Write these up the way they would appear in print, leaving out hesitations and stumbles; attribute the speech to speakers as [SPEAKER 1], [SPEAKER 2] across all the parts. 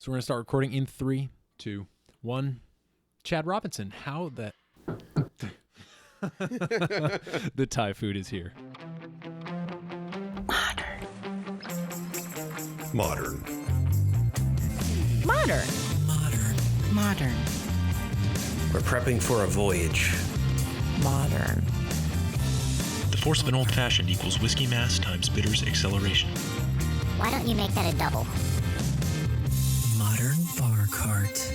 [SPEAKER 1] So we're going to start recording in 3, 2, 1. Chad Robinson, how the... the Thai food is here.
[SPEAKER 2] Modern.
[SPEAKER 3] Modern.
[SPEAKER 2] Modern. Modern. Modern.
[SPEAKER 3] We're prepping for a voyage.
[SPEAKER 2] Modern.
[SPEAKER 4] The force of an old-fashioned equals whiskey mass times bitters acceleration.
[SPEAKER 5] Why don't you make that a double?
[SPEAKER 2] Modern bar cart.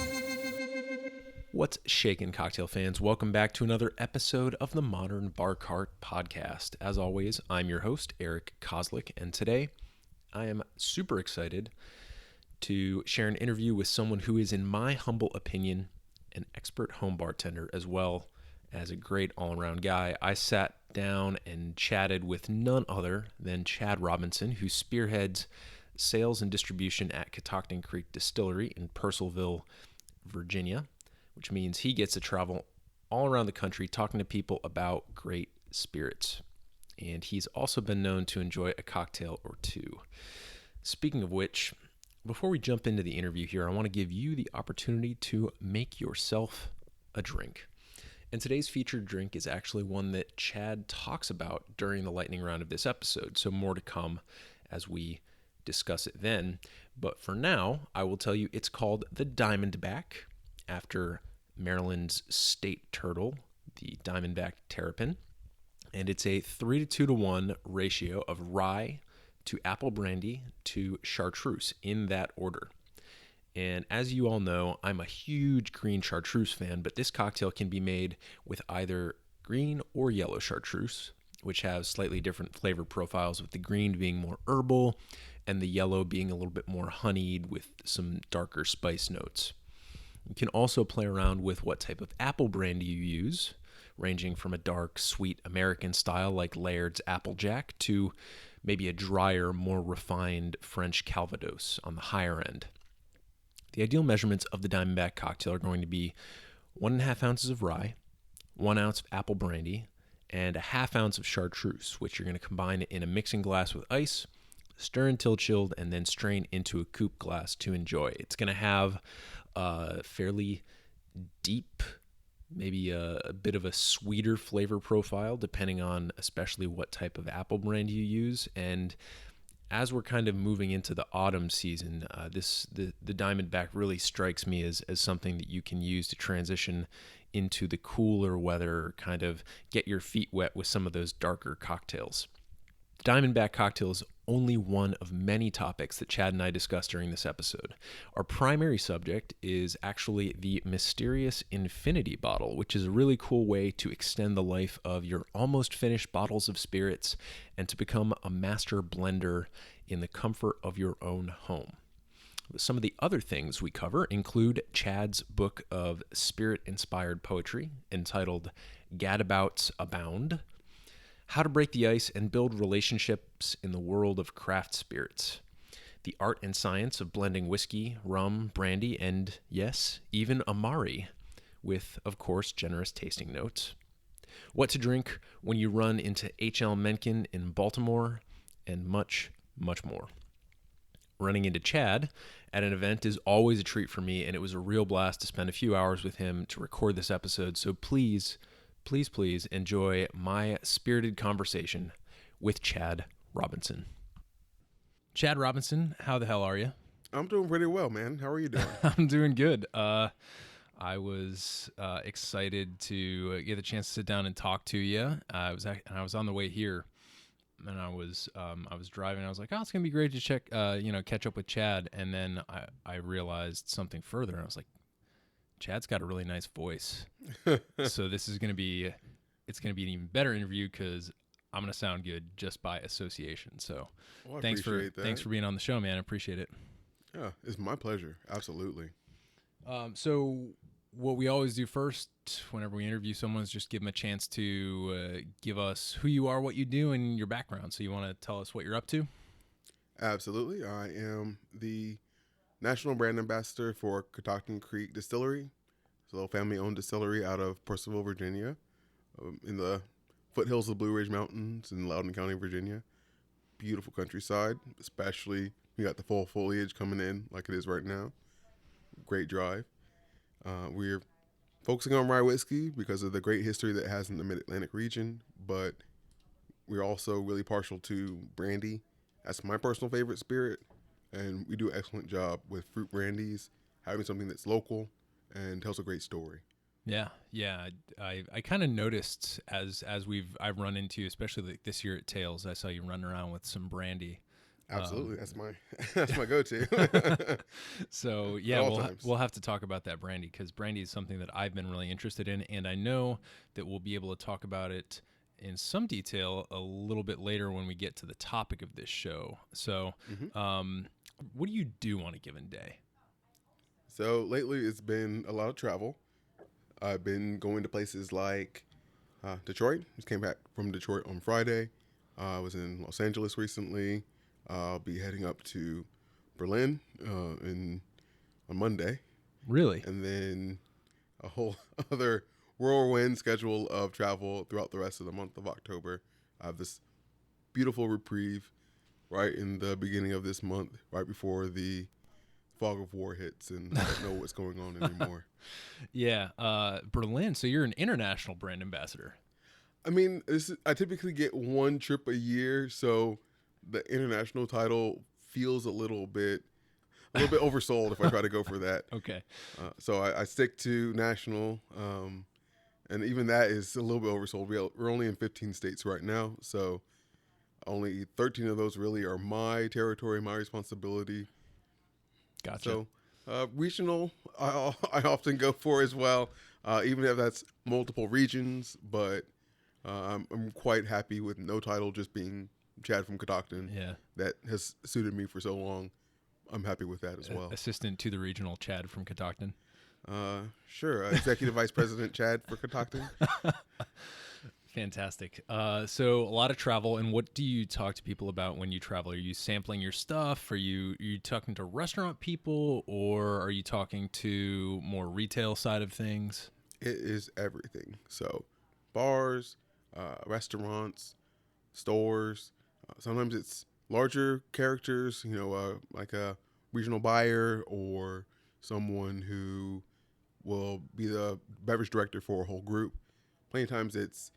[SPEAKER 1] What's shaking, cocktail fans? Welcome back to another episode of the Modern Bar Cart podcast. As always, I'm your host, Eric Kozlik, and today I am super excited to share an interview with someone who is, in my humble opinion, an expert home bartender as well as a great all-around guy. I sat down and chatted with none other than Chad Robinson, who spearheads sales and distribution at Catoctin Creek Distillery in Purcellville, Virginia, which means he gets to travel all around the country talking to people about great spirits. And he's also been known to enjoy a cocktail or two. Speaking of which, before we jump into the interview here, I want to give you the opportunity to make yourself a drink. And today's featured drink is actually one that Chad talks about during the lightning round of this episode, so more to come as we discuss it then. But for now, I will tell you it's called the Diamondback, after Maryland's state turtle, the Diamondback terrapin. And it's a 3-to-2-to-1 ratio of rye to apple brandy to chartreuse in that order. And as you all know, I'm a huge green chartreuse fan, but this cocktail can be made with either green or yellow chartreuse, which have slightly different flavor profiles, with the green being more herbal and the yellow being a little bit more honeyed with some darker spice notes. You can also play around with what type of apple brandy you use, ranging from a dark, sweet American style like Laird's Applejack to maybe a drier, more refined French Calvados on the higher end. The ideal measurements of the Diamondback cocktail are going to be 1.5 ounces of rye, 1 ounce of apple brandy, and a 1/2 ounce of chartreuse, which you're going to combine in a mixing glass with ice, stir until chilled, and then strain into a coupe glass to enjoy. It's going to have a fairly deep, maybe a bit of a sweeter flavor profile, depending on especially what type of apple brand you use. And as we're kind of moving into the autumn season, the Diamondback really strikes me as something that you can use to transition into the cooler weather, kind of get your feet wet with some of those darker cocktails. The Diamondback cocktail is only one of many topics that Chad and I discussed during this episode. Our primary subject is actually the mysterious infinity bottle, which is a really cool way to extend the life of your almost finished bottles of spirits and to become a master blender in the comfort of your own home. Some of the other things we cover include Chad's book of spirit-inspired poetry entitled Gadabouts Abound, how to break the ice and build relationships in the world of craft spirits, the art and science of blending whiskey, rum, brandy, and, yes, even amari, with, of course, generous tasting notes, what to drink when you run into H.L. Menkin in Baltimore, and much, much more. Running into Chad at an event is always a treat for me, and it was a real blast to spend a few hours with him to record this episode, so please enjoy my spirited conversation with Chad Robinson. Chad Robinson, how the hell are you?
[SPEAKER 6] I'm doing pretty well, man. How are you doing?
[SPEAKER 1] I'm doing good. I was excited to get the chance to sit down and talk to you. I was on the way here, and I was driving. I was like, oh, it's gonna be great to catch up with Chad. And then I realized something further. And I was like, Chad's got a really nice voice. So this is going to be an even better interview because I'm going to sound good just by association. So thanks for being on the show, man. I appreciate it.
[SPEAKER 6] Yeah, it's my pleasure. Absolutely.
[SPEAKER 1] So what we always do first whenever we interview someone is just give them a chance to give us who you are, what you do, and your background. So you want to tell us what you're up to?
[SPEAKER 6] Absolutely. I am the National Brand Ambassador for Catoctin Creek Distillery. It's a little family-owned distillery out of Purcellville, Virginia, in the foothills of the Blue Ridge Mountains in Loudoun County, Virginia. Beautiful countryside, especially we got the fall foliage coming in like it is right now. great drive. We're focusing on rye whiskey because of the great history that it has in the Mid-Atlantic region, but we're also really partial to brandy. That's my personal favorite spirit, and we do an excellent job with fruit brandies, having something that's local and tells a great story.
[SPEAKER 1] Yeah, yeah. I kind of noticed as I've run into, especially like this year at Tales, I saw you running around with some brandy.
[SPEAKER 6] Absolutely, that's my that's my go-to.
[SPEAKER 1] So
[SPEAKER 6] At
[SPEAKER 1] yeah,
[SPEAKER 6] all times.
[SPEAKER 1] we'll have to talk about that brandy, because brandy is something that I've been really interested in, and I know that we'll be able to talk about it in some detail a little bit later when we get to the topic of this show. So, what do you do on a given day?
[SPEAKER 6] So lately, it's been a lot of travel. I've been going to places like Detroit. Just came back from Detroit on Friday. I was in Los Angeles recently. I'll be heading up to Berlin on Monday,
[SPEAKER 1] Really?
[SPEAKER 6] and then a whole other whirlwind schedule of travel throughout the rest of the month of October. I have this beautiful reprieve right in the beginning of this month, right before the fog of war hits, and I don't know what's going on anymore.
[SPEAKER 1] Yeah, Berlin. So you're an international brand ambassador.
[SPEAKER 6] I mean, I typically get one trip a year, so the international title feels a little bit oversold if I try to go for that.
[SPEAKER 1] Okay.
[SPEAKER 6] So I stick to national, and even that is a little bit oversold. We're only in 15 states right now, so only 13 of those really are my territory, my responsibility.
[SPEAKER 1] Gotcha.
[SPEAKER 6] So regional, I often go for as well, even if that's multiple regions. But I'm quite happy with no title, just being Chad from Catoctin.
[SPEAKER 1] Yeah.
[SPEAKER 6] That has suited me for so long. I'm happy with that as well.
[SPEAKER 1] Assistant to the regional Chad from Catoctin.
[SPEAKER 6] Sure. Executive Vice President Chad for Catoctin.
[SPEAKER 1] Fantastic. So a lot of travel, and what do you talk to people about when you travel? Are you sampling your stuff? Are you talking to restaurant people, or are you talking to more retail side of things?
[SPEAKER 6] It is everything. So bars, restaurants, stores. Sometimes it's larger characters, like a regional buyer or someone who will be the beverage director for a whole group. Plenty of times it's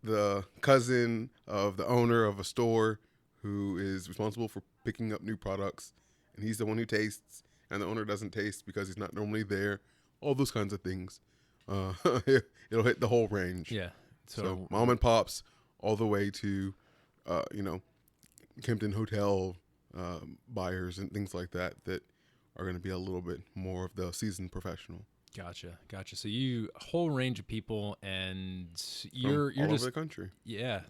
[SPEAKER 6] the cousin of the owner of a store who is responsible for picking up new products, and he's the one who tastes, and the owner doesn't taste because he's not normally there. All those kinds of things. It'll hit the whole range.
[SPEAKER 1] Yeah.
[SPEAKER 6] So mom and pops all the way to, Kempton Hotel buyers and things like that are going to be a little bit more of the seasoned professional.
[SPEAKER 1] Gotcha. So you a whole range of people, and
[SPEAKER 6] From
[SPEAKER 1] you're
[SPEAKER 6] all
[SPEAKER 1] just
[SPEAKER 6] over the country.
[SPEAKER 1] Yeah,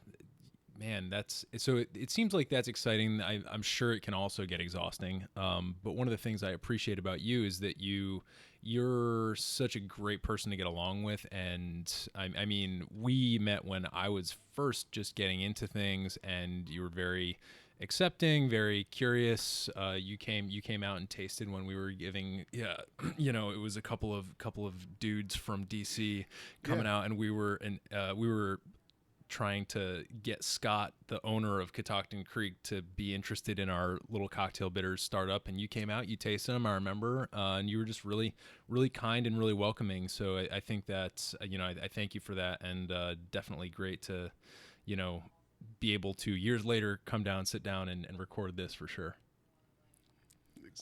[SPEAKER 1] man. That's so. It seems like that's exciting. I'm sure it can also get exhausting. But one of the things I appreciate about you is that you're such a great person to get along with. And I mean, we met when I was first just getting into things, and you were very accepting, very curious. You came out and tasted when we were giving, it was a couple of dudes from DC coming out, and we were trying to get Scott, the owner of Catoctin Creek, to be interested in our little cocktail bitters startup. And you came out, you tasted them, I remember, and you were just really, really kind and really welcoming. So I think that, I thank you for that, and definitely great to, be able to years later come down, sit down, and record this for sure.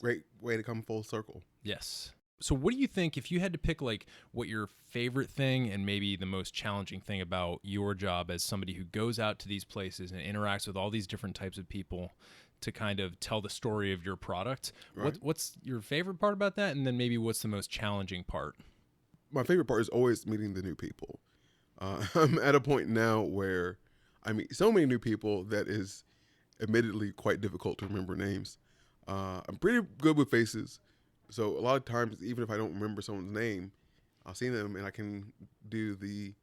[SPEAKER 6] Great way to come full circle.
[SPEAKER 1] Yes. So what do you think, if you had to pick like what your favorite thing and maybe the most challenging thing about your job as somebody who goes out to these places and interacts with all these different types of people to kind of tell the story of your product,
[SPEAKER 6] Right.
[SPEAKER 1] What's your favorite part about that? And then maybe what's the most challenging part?
[SPEAKER 6] My favorite part is always meeting the new people. I'm at a point now where I meet so many new people that is admittedly quite difficult to remember names. I'm pretty good with faces. So a lot of times, even if I don't remember someone's name, I'll see them and I can do the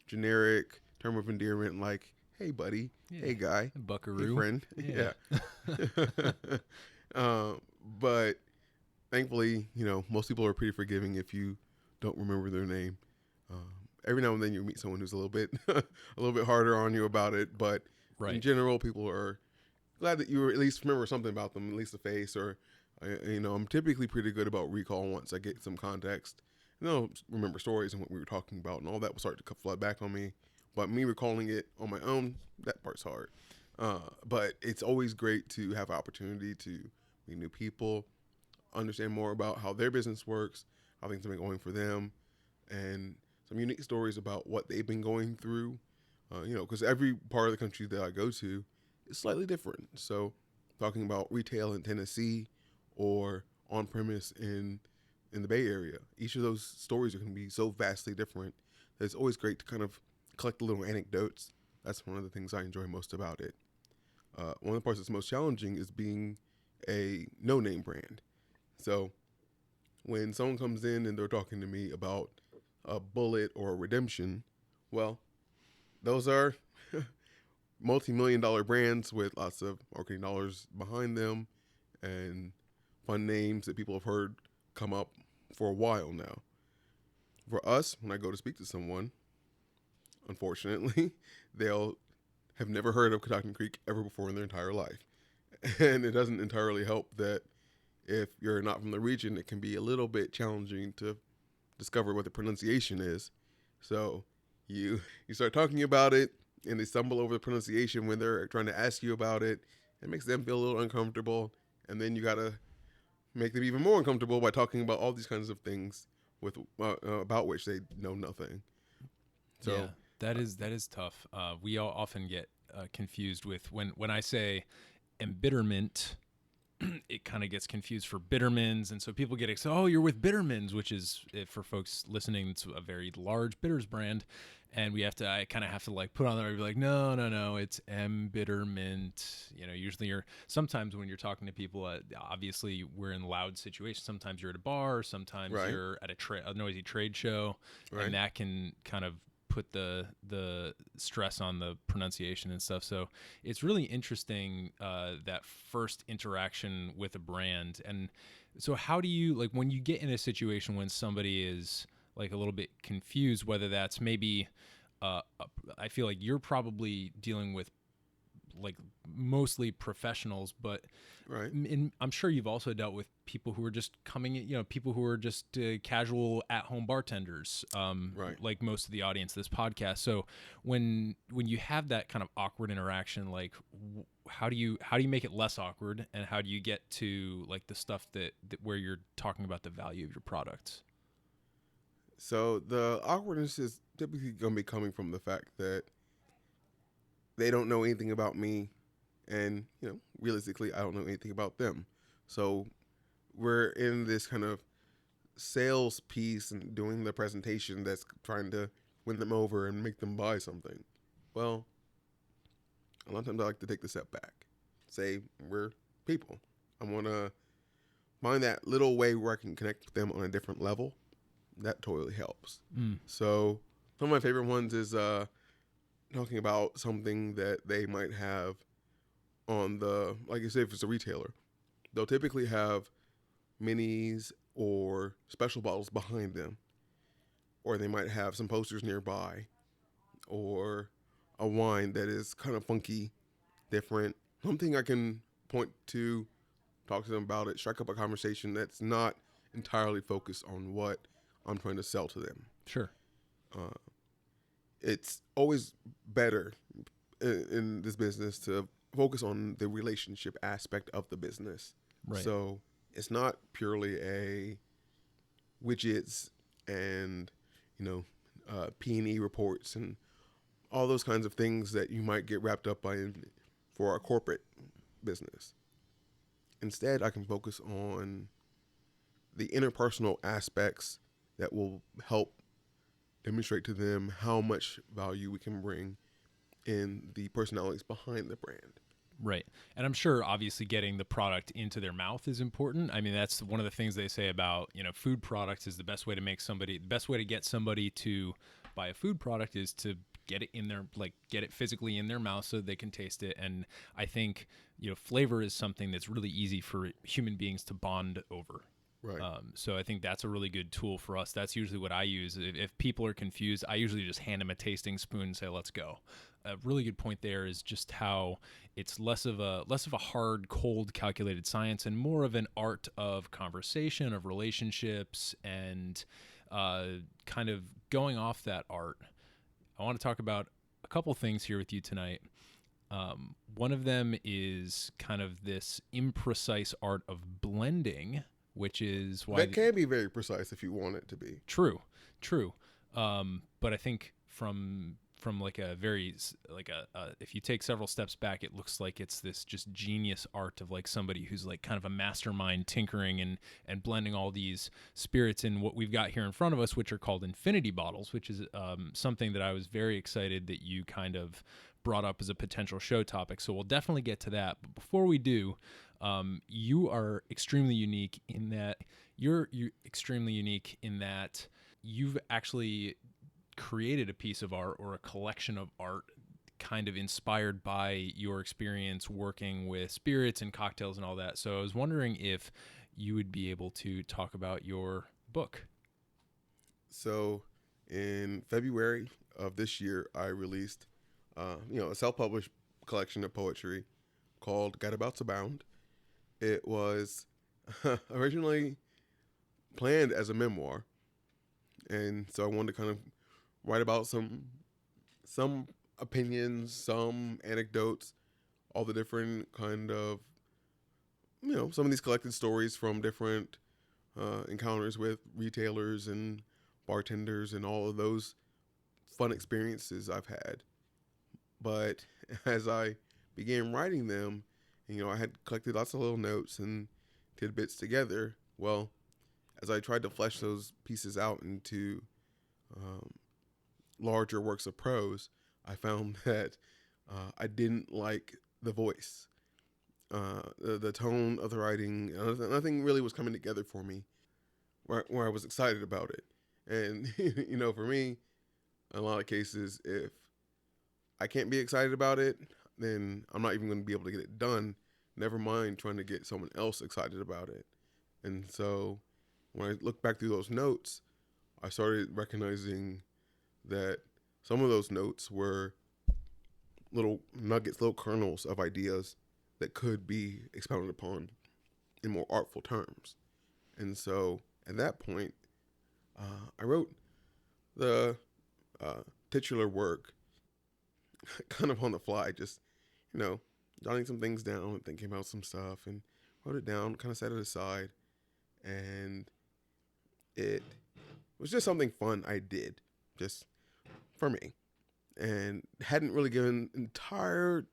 [SPEAKER 6] generic term of endearment like, hey, buddy, hey, guy,
[SPEAKER 1] Buckaroo.
[SPEAKER 6] hey, friend. Yeah. But thankfully, most people are pretty forgiving if you don't remember their name. Every now and then you meet someone who's a little bit harder on you about it. But in general, people are glad that you at least remember something about them, at least a face or I'm typically pretty good about recall once I get some context. I'll remember stories and what we were talking about, and all that will start to flood back on me. But me recalling it on my own, that part's hard. But it's always great to have an opportunity to meet new people, understand more about how their business works, how things have been going for them, and some unique stories about what they've been going through. Because every part of the country that I go to is slightly different. So talking about retail in Tennessee or on premise in the Bay Area, each of those stories are going to be so vastly different that it's always great to kind of collect the little anecdotes. That's one of the things I enjoy most about it. One of the parts that's most challenging is being a no-name brand. So when someone comes in and they're talking to me about a Bullet or a Redemption, well, those are multi-million-dollar brands with lots of marketing dollars behind them and fun names that people have heard come up for a while now. For us, when I go to speak to someone, unfortunately, they'll have never heard of Catoctin Creek ever before in their entire life. And it doesn't entirely help that if you're not from the region, it can be a little bit challenging to discover what the pronunciation is. So you start talking about it, and they stumble over the pronunciation when they're trying to ask you about it. It makes them feel a little uncomfortable, and then you got to make them even more uncomfortable by talking about all these kinds of things with about which they know nothing. So
[SPEAKER 1] yeah, that is tough. We all often get confused with when I say embitterment, it kind of gets confused for Bittermans, and so people get excited. Oh, you're with Bittermans, which is, for folks listening, it's a very large bitters brand, and I kind of have to like put on there and be like, no, it's embitterment. Usually sometimes when you're talking to people, obviously we're in loud situations. Sometimes you're at a bar, or sometimes
[SPEAKER 6] Right.
[SPEAKER 1] you're at a noisy trade show,
[SPEAKER 6] Right.
[SPEAKER 1] and that can kind of put the stress on the pronunciation and stuff. So it's really interesting, that first interaction with a brand. And so how do you, like, when you get in a situation when somebody is like a little bit confused, whether that's maybe I feel like you're probably dealing with like mostly professionals, but
[SPEAKER 6] Right.
[SPEAKER 1] I'm sure you've also dealt with people who are just coming in, people who are just casual at-home bartenders,
[SPEAKER 6] Right.
[SPEAKER 1] like most of the audience of this podcast. So when you have that kind of awkward interaction, like how do you make it less awkward, and how do you get to like the stuff that where you're talking about the value of your products?
[SPEAKER 6] So the awkwardness is typically going to be coming from the fact that they don't know anything about me, and realistically, I don't know anything about them. So we're in this kind of sales piece and doing the presentation that's trying to win them over and make them buy something. Well, a lot of times I like to take the step back. Say we're people. I want to find that little way where I can connect with them on a different level. That totally helps. So some of my favorite ones is talking about something that they might have on like you say, if it's a retailer, they'll typically have minis or special bottles behind them, or they might have some posters nearby, or a wine that is kind of funky, different, something I can point to, talk to them about it, strike up a conversation that's not entirely focused on what I'm trying to sell to them.
[SPEAKER 1] Sure.
[SPEAKER 6] It's always better in this business to focus on the relationship aspect of the business.
[SPEAKER 1] Right.
[SPEAKER 6] So it's not purely a widgets and P&E reports and all those kinds of things that you might get wrapped up by for a corporate business. Instead, I can focus on the interpersonal aspects that will help demonstrate to them how much value we can bring in the personalities behind the brand.
[SPEAKER 1] Right. And I'm sure obviously getting the product into their mouth is important. I mean, that's one of the things they say about, food products is the best way to get somebody to buy a food product is to get it in their, get it physically in their mouth so they can taste it. And I think, flavor is something that's really easy for human beings to bond over.
[SPEAKER 6] Right.
[SPEAKER 1] So I think that's a really good tool for us. That's usually what I use. If people are confused, I usually just hand them a tasting spoon and say, let's go. A really good point there is just how it's less of a hard, cold, calculated science and more of an art of conversation, of relationships, and kind of going off that art. I want to talk about a couple things here with you tonight. One of them is kind of this imprecise art of blending, which is why
[SPEAKER 6] that can be very precise if you want it to be.
[SPEAKER 1] True. But I think from like a very if you take several steps back, it looks like it's this just genius art of like somebody who's like kind of a mastermind tinkering and blending all these spirits in what we've got here in front of us, which are called infinity bottles, which is something that I was very excited that you kind of brought up as a potential show topic. So we'll definitely get to that. But before we do, you are extremely unique in that you're extremely unique in that you've actually created a piece of art or a collection of art kind of inspired by your experience working with spirits and cocktails and all that. So I was wondering if you would be able to talk about your book.
[SPEAKER 6] So in February of this year, I released a self-published collection of poetry called Gadabouts Abound. It was originally planned as a memoir, and so I wanted to kind of write about some opinions, some anecdotes, all the different kind of, some of these collected stories from different encounters with retailers and bartenders and all of those fun experiences I've had. But as I began writing them, I had collected lots of little notes and tidbits together. Well, as I tried to flesh those pieces out into larger works of prose, I found that I didn't like the voice, the tone of the writing. Nothing really was coming together for me where I was excited about it. And, for me, in a lot of cases, if I can't be excited about it, then I'm not even going to be able to get it done. Never mind trying to get someone else excited about it. And so when I look back through those notes, I started recognizing that some of those notes were little nuggets, little kernels of ideas that could be expounded upon in more artful terms. And so at that point, I wrote the titular work kind of on the fly, just, jotting some things down and thinking about some stuff, and wrote it down, kind of set it aside. And it was just something fun I did just for me, and hadn't really given entire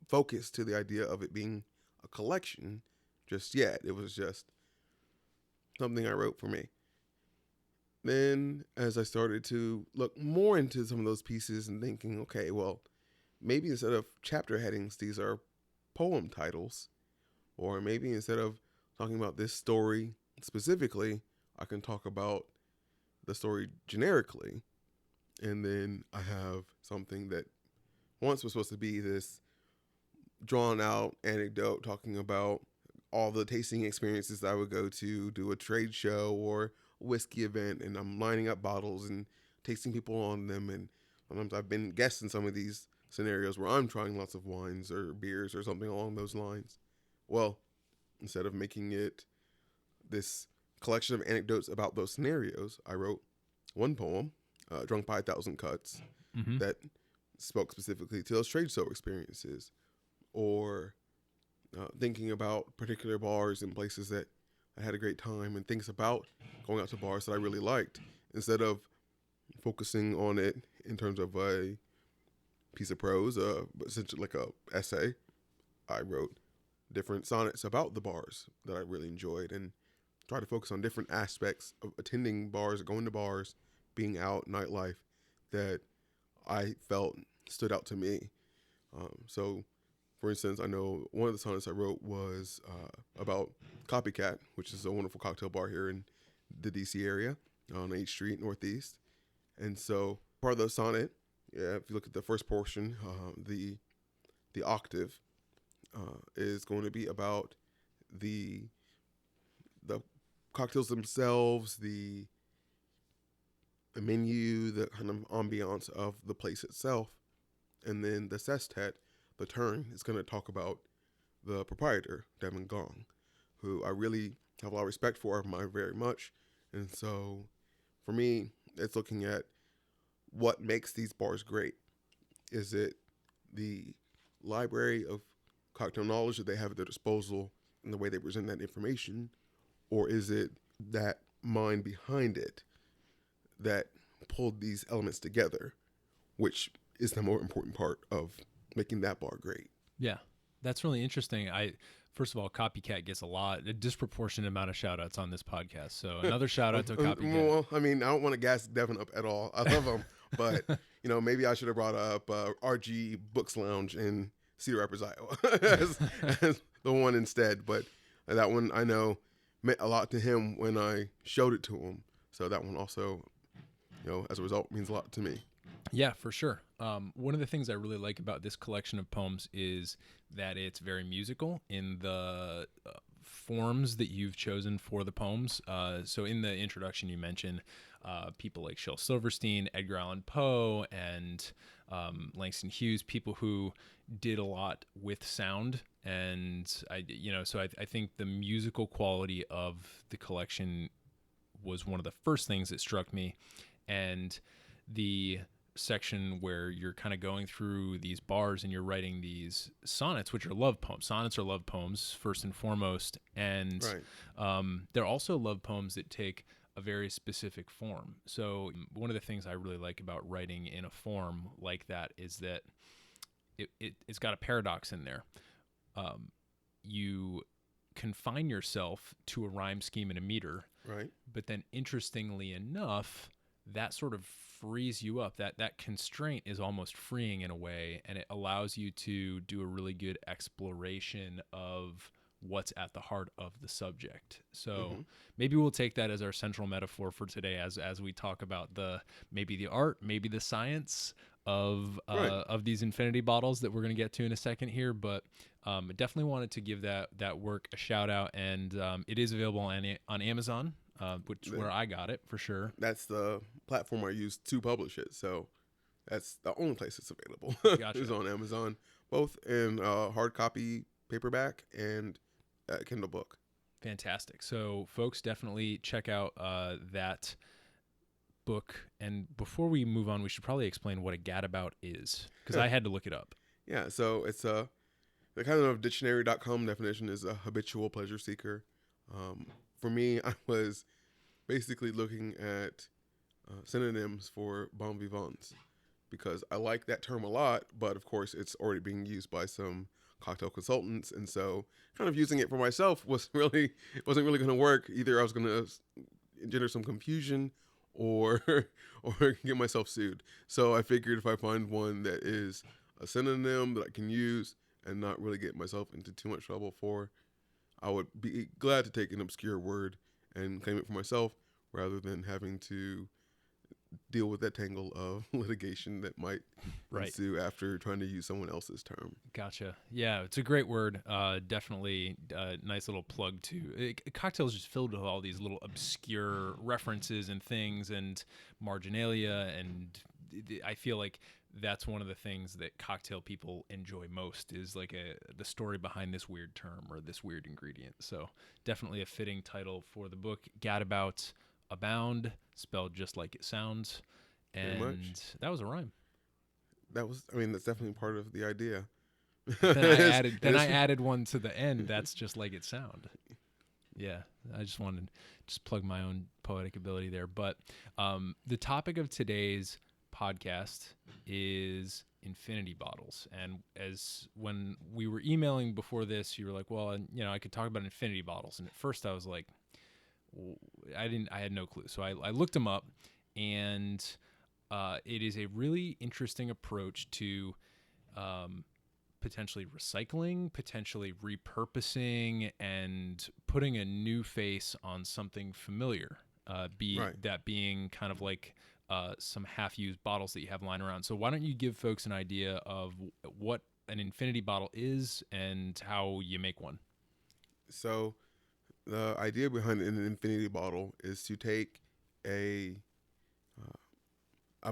[SPEAKER 6] focus to the idea of it being a collection just yet. It was just something I wrote for me. Then as I started to look more into some of those pieces and thinking, okay, well, maybe instead of chapter headings, these are poem titles, or maybe instead of talking about this story specifically, I can talk about the story generically. And then I have something that once was supposed to be this drawn out anecdote talking about all the tasting experiences that I would go to, do a trade show or a whiskey event, and I'm lining up bottles and tasting people on them. And sometimes I've been guests in some of these scenarios where I'm trying lots of wines or beers or something along those lines. Well, instead of making it this collection of anecdotes about those scenarios, I wrote one poem, Drunk by 1,000 Cuts, that spoke specifically to those trade show experiences, or thinking about particular bars and places that I had a great time, and things about going out to bars that I really liked, instead of focusing on it in terms of a piece of prose, but essentially like a essay. I wrote different sonnets about the bars that I really enjoyed, and try to focus on different aspects of attending bars, going to bars, being out, nightlife, that I felt stood out to me. So, for instance, I know one of the sonnets I wrote was about Copycat, which is a wonderful cocktail bar here in the DC area on 8th Street Northeast. And so part of the sonnet, if you look at the first portion, the octave is going to be about the cocktails themselves, the menu, the kind of ambiance of the place itself, and then the sestet, the turn, is going to talk about the proprietor, Devin Gong, who I really have a lot of respect for, admire very much. And so for me, it's looking at what makes these bars great. Is it the library of cocktail knowledge that they have at their disposal and the way they present that information? Or is it that mind behind it that pulled these elements together, which is the more important part of making that bar great?
[SPEAKER 1] Yeah, that's really interesting. First of all, Copycat gets a disproportionate amount of shout outs on this podcast. So another shout out to Copycat.
[SPEAKER 6] Well, I mean, I don't want to gas Devin up at all. I love him, but maybe I should have brought up RG Books Lounge in Cedar Rapids, Iowa as the one instead. But that one I know meant a lot to him when I showed it to him. So that one also, as a result, means a lot to me.
[SPEAKER 1] Yeah, for sure. One of the things I really like about this collection of poems is that it's very musical in the forms that you've chosen for the poems. So in the introduction, you mentioned people like Shel Silverstein, Edgar Allan Poe, and Langston Hughes, people who did a lot with sound. And I think the musical quality of the collection was one of the first things that struck me. And the section where you're kind of going through these bars and you're writing these sonnets, which are love poems. Sonnets are love poems first and foremost, and they're also love poems that take a very specific form. So one of the things I really like about writing in a form like that is that it's got a paradox in there. You confine yourself to a rhyme scheme and a meter,
[SPEAKER 6] right?
[SPEAKER 1] But then interestingly enough, that sort of frees you up. That constraint is almost freeing in a way, and it allows you to do a really good exploration of what's at the heart of the subject. So maybe we'll take that as our central metaphor for today as we talk about maybe the art, maybe the science of these infinity bottles that we're going to get to in a second here. But definitely wanted to give that work a shout out, and it is available on Amazon. Where I got it for sure.
[SPEAKER 6] That's the platform I use to publish it. So that's the only place it's available.
[SPEAKER 1] Gotcha.
[SPEAKER 6] It's on Amazon, both in hard copy, paperback, and Kindle book.
[SPEAKER 1] Fantastic. So folks, definitely check out that book. And before we move on, we should probably explain what a gadabout is, because I had to look it up.
[SPEAKER 6] Yeah, so it's the kind of dictionary.com definition is a habitual pleasure seeker. For me, I was basically looking at synonyms for bon vivants, because I like that term a lot, but of course it's already being used by some cocktail consultants, and so kind of using it for myself wasn't really going to work. Either I was going to engender some confusion or get myself sued. So I figured if I find one that is a synonym that I can use and not really get myself into too much trouble for, I would be glad to take an obscure word and claim it for myself rather than having to deal with that tangle of litigation that might ensue after trying to use someone else's term.
[SPEAKER 1] Gotcha. Yeah, it's a great word. Definitely a nice little plug too. Cocktails just filled with all these little obscure references and things and marginalia, and I feel like that's one of the things that cocktail people enjoy most is like the story behind this weird term or this weird ingredient. So definitely a fitting title for the book. Gadabouts Abound, spelled just like it sounds. And that was a rhyme.
[SPEAKER 6] That's definitely part of the idea.
[SPEAKER 1] Then I added one to the end. That's just like it sound. Yeah, I just wanted to plug my own poetic ability there. But the topic of today's podcast is infinity bottles, and as when we were emailing before this, you were like, well, I could talk about infinity bottles, and at first I was like, I had no clue. So I looked them up, and it is a really interesting approach to potentially recycling, potentially repurposing, and putting a new face on something familiar, that being kind of like some half-used bottles that you have lying around. So why don't you give folks an idea of what an infinity bottle is and how you make one?
[SPEAKER 6] So the idea behind an infinity bottle is to take a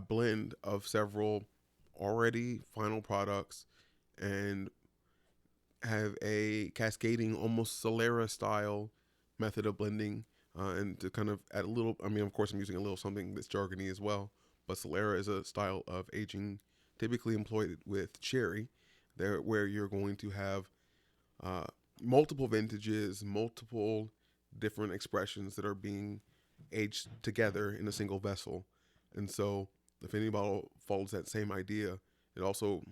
[SPEAKER 6] blend of several already final products and have a cascading, almost Solera style method of blending, and to kind of add a little. I mean, of course, I'm using a little something that's jargony as well, but Solera is a style of aging typically employed with sherry, there where you're going to have multiple vintages, multiple different expressions that are being aged together in a single vessel. And so the Infinity bottle follows that same idea. It also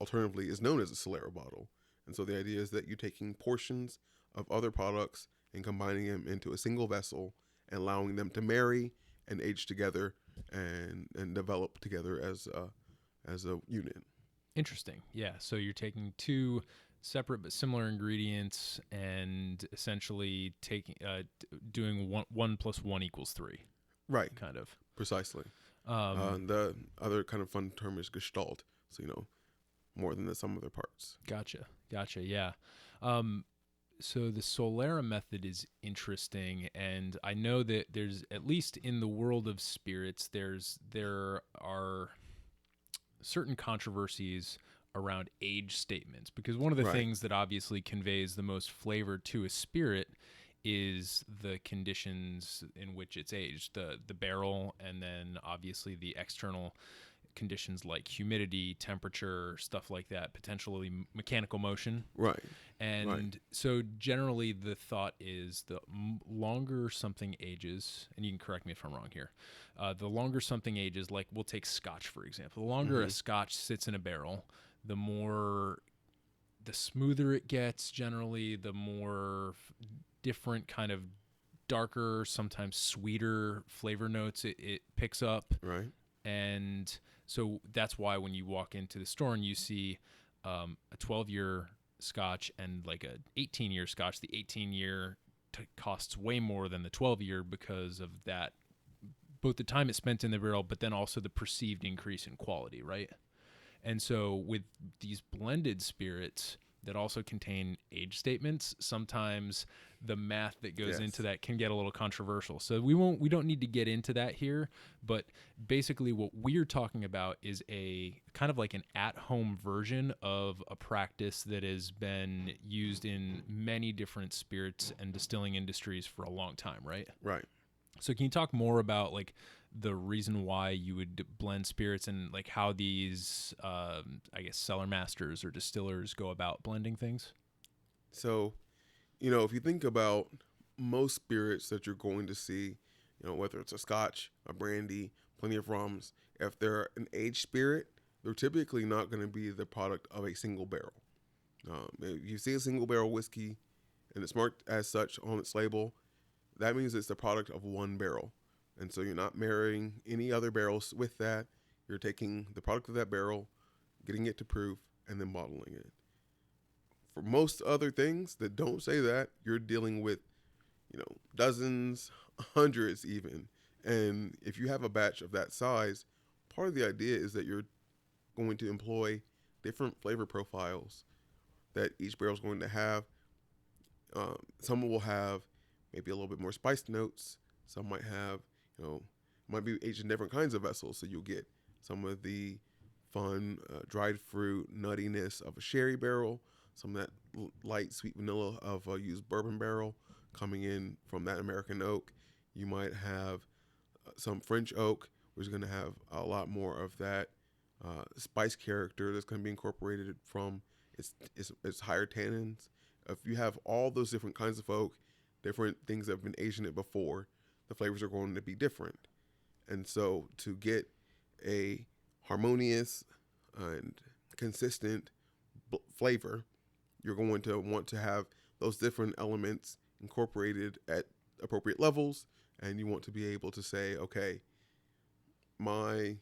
[SPEAKER 6] alternatively is known as a Solera bottle. And so the idea is that you're taking portions of other products and combining them into a single vessel and allowing them to marry and age together and develop together as a unit.
[SPEAKER 1] Interesting. Yeah. So you're taking two separate but similar ingredients and essentially taking doing one plus one equals three.
[SPEAKER 6] Right.
[SPEAKER 1] Kind of.
[SPEAKER 6] Precisely. The other kind of fun term is gestalt. So, more than the sum of their parts.
[SPEAKER 1] Gotcha. Yeah. So the Solera method is interesting, and I know that there's, at least in the world of spirits, there are certain controversies around age statements, because one of the things that obviously conveys the most flavor to a spirit is the conditions in which it's aged, the barrel, and then obviously the external conditions like humidity, temperature, stuff like that, potentially mechanical motion.
[SPEAKER 6] Right.
[SPEAKER 1] And so generally the thought is the longer something ages, and you can correct me if I'm wrong here, the longer something ages, like we'll take Scotch, for example. The longer a Scotch sits in a barrel, the smoother it gets generally, the more different kind of darker, sometimes sweeter flavor notes it picks up.
[SPEAKER 6] Right.
[SPEAKER 1] And so that's why when you walk into the store and you see a 12-year Scotch and like a 18-year Scotch, the 18-year costs way more than the 12-year because of that, both the time it spent in the barrel, but then also the perceived increase in quality, right? And so with these blended spirits that also contain age statements, sometimes the math that goes into that can get a little controversial. So we don't need to get into that here, but basically what we're talking about is a kind of like an at-home version of a practice that has been used in many different spirits and distilling industries for a long time, right?
[SPEAKER 6] Right.
[SPEAKER 1] So can you talk more about like the reason why you would blend spirits and like how these, I guess, cellar masters or distillers go about blending things?
[SPEAKER 6] So, if you think about most spirits that you're going to see, whether it's a Scotch, a brandy, plenty of rums, if they're an aged spirit, they're typically not going to be the product of a single barrel. If you see a single barrel whiskey and it's marked as such on its label, that means it's the product of one barrel. And so you're not marrying any other barrels with that. You're taking the product of that barrel, getting it to proof, and then bottling it. For most other things that don't say that, you're dealing with, dozens, hundreds even. And if you have a batch of that size, part of the idea is that you're going to employ different flavor profiles that each barrel is going to have. Some will have maybe a little bit more spiced notes. Some might have, might be aged in different kinds of vessels. So you'll get some of the fun dried fruit nuttiness of a sherry barrel, some of that light sweet vanilla of a used bourbon barrel coming in from that American oak. You might have some French oak, which is going to have a lot more of that spice character that's going to be incorporated from its higher tannins. If you have all those different kinds of oak, different things that have been aged in it before, the flavors are going to be different. And so to get a harmonious and consistent flavor, you're going to want to have those different elements incorporated at appropriate levels. And you want to be able to say, okay, my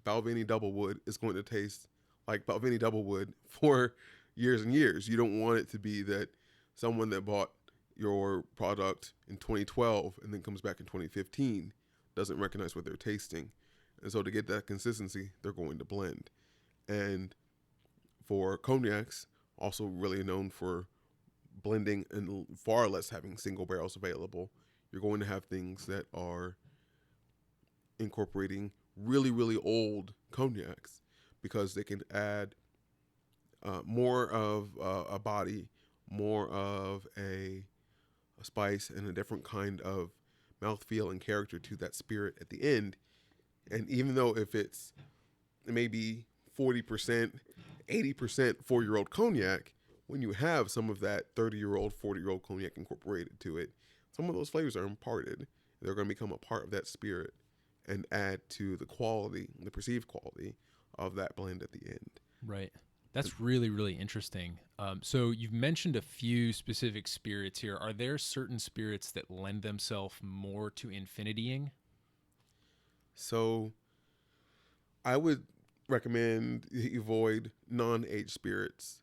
[SPEAKER 6] Balvenie Doublewood is going to taste like Balvenie Doublewood for years and years. You don't want it to be that someone that bought your product in 2012 and then comes back in 2015 doesn't recognize what they're tasting. And so to get that consistency, they're going to blend. And for cognacs, also really known for blending and far less having single barrels available. You're going to have things that are incorporating really, really old cognacs because they can add more of a body, more of a spice, and a different kind of mouthfeel and character to that spirit at the end. And even though if it's maybe 40%, 80% 4-year-old cognac, when you have some of that 30-year-old, 40-year-old cognac incorporated to it, some of those flavors are imparted. They're going to become a part of that spirit and add to the quality, the perceived quality of that blend at the end.
[SPEAKER 1] Right. That's really, really interesting. So you've mentioned a few specific spirits here. Are there certain spirits that lend themselves more to infinitying?
[SPEAKER 6] So I would recommend you avoid non-aged spirits.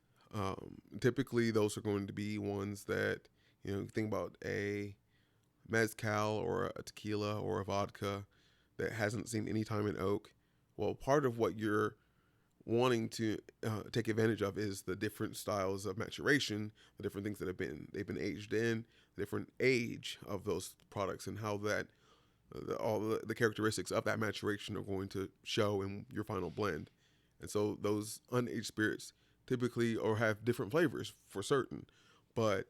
[SPEAKER 6] Typically, those are going to be ones that, think about a mezcal or a tequila or a vodka that hasn't seen any time in oak. Well, part of what you're wanting to take advantage of is the different styles of maturation, the different things that they've been aged in, the different age of those products, and how that all the characteristics of that maturation are going to show in your final blend. And so those unaged spirits typically or have different flavors for certain, but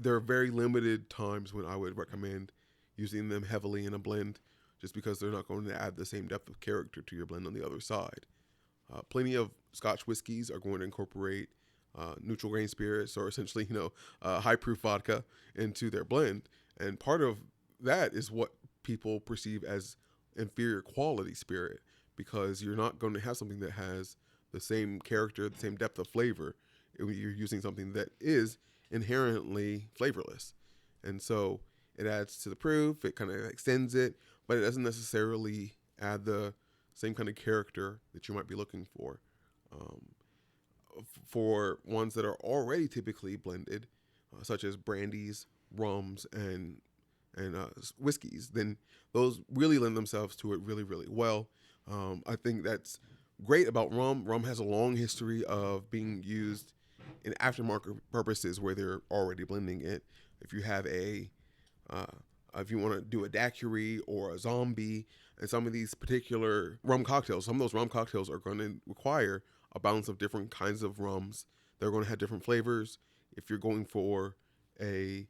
[SPEAKER 6] there are very limited times when I would recommend using them heavily in a blend, just because they're not going to add the same depth of character to your blend on the other side. Plenty of Scotch whiskeys are going to incorporate neutral grain spirits, or essentially, high proof vodka into their blend. And part of that is what people perceive as inferior quality spirit, because you're not going to have something that has the same character, the same depth of flavor. You're using something that is inherently flavorless. And so it adds to the proof, it kind of extends it, but it doesn't necessarily add the same kind of character that you might be looking for. For ones that are already typically blended, such as brandies, rums, and whiskeys, then those really lend themselves to it really, really well. I think that's great about rum. Rum has a long history of being used in aftermarket purposes where they're already blending it. If you have if you want to do a daiquiri or a zombie, and some of these particular rum cocktails, some of those rum cocktails are going to require a balance of different kinds of rums. They're going to have different flavors. If you're going for a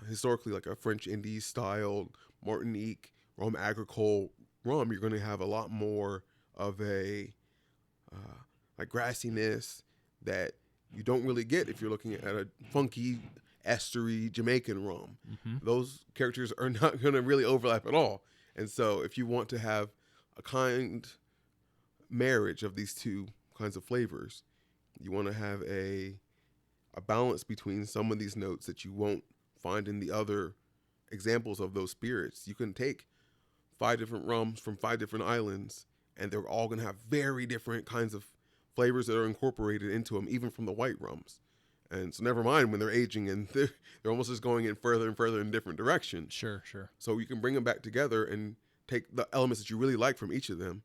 [SPEAKER 6] historically like a French Indies style Martinique rum agricole rum, you're going to have a lot more of a like grassiness that you don't really get if you're looking at a funky estery Jamaican rum. Mm-hmm. Those characters are not going to really overlap at all. And so if you want to have a kind marriage of these two kinds of flavors, you want to have a balance between some of these notes that you won't find in the other examples of those spirits. You can take 5 different rums from 5 different islands, and they're all going to have very different kinds of flavors that are incorporated into them, even from the white rums. And so never mind when they're aging and they're almost just going in further and further in different directions.
[SPEAKER 1] Sure.
[SPEAKER 6] So you can bring them back together and take the elements that you really like from each of them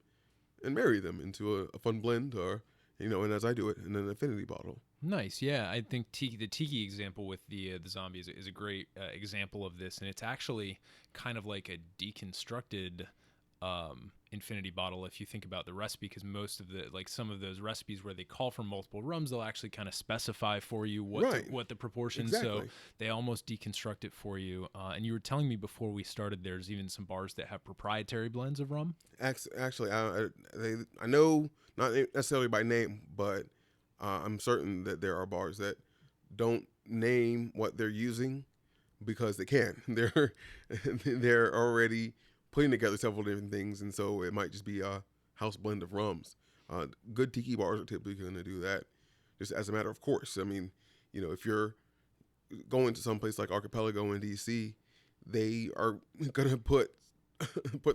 [SPEAKER 6] and marry them into a fun blend, or, and as I do it, in an affinity bottle.
[SPEAKER 1] Nice. Yeah, I think the tiki example with the zombie is a great example of this, and it's actually kind of like a deconstructed infinity bottle if you think about the recipe, because most of some of those recipes where they call for multiple rums, they'll actually kind of specify for you what the proportions. Exactly. So they almost deconstruct it for you. And you were telling me before we started, there's even some bars that have proprietary blends of rum.
[SPEAKER 6] Actually, I know, not necessarily by name, but I'm certain that there are bars that don't name what they're using because they can. They're already putting together several different things, and so it might just be a house blend of rums. Good tiki bars are typically going to do that, just as a matter of course. I mean, if you're going to some place like Archipelago in DC, they are going to put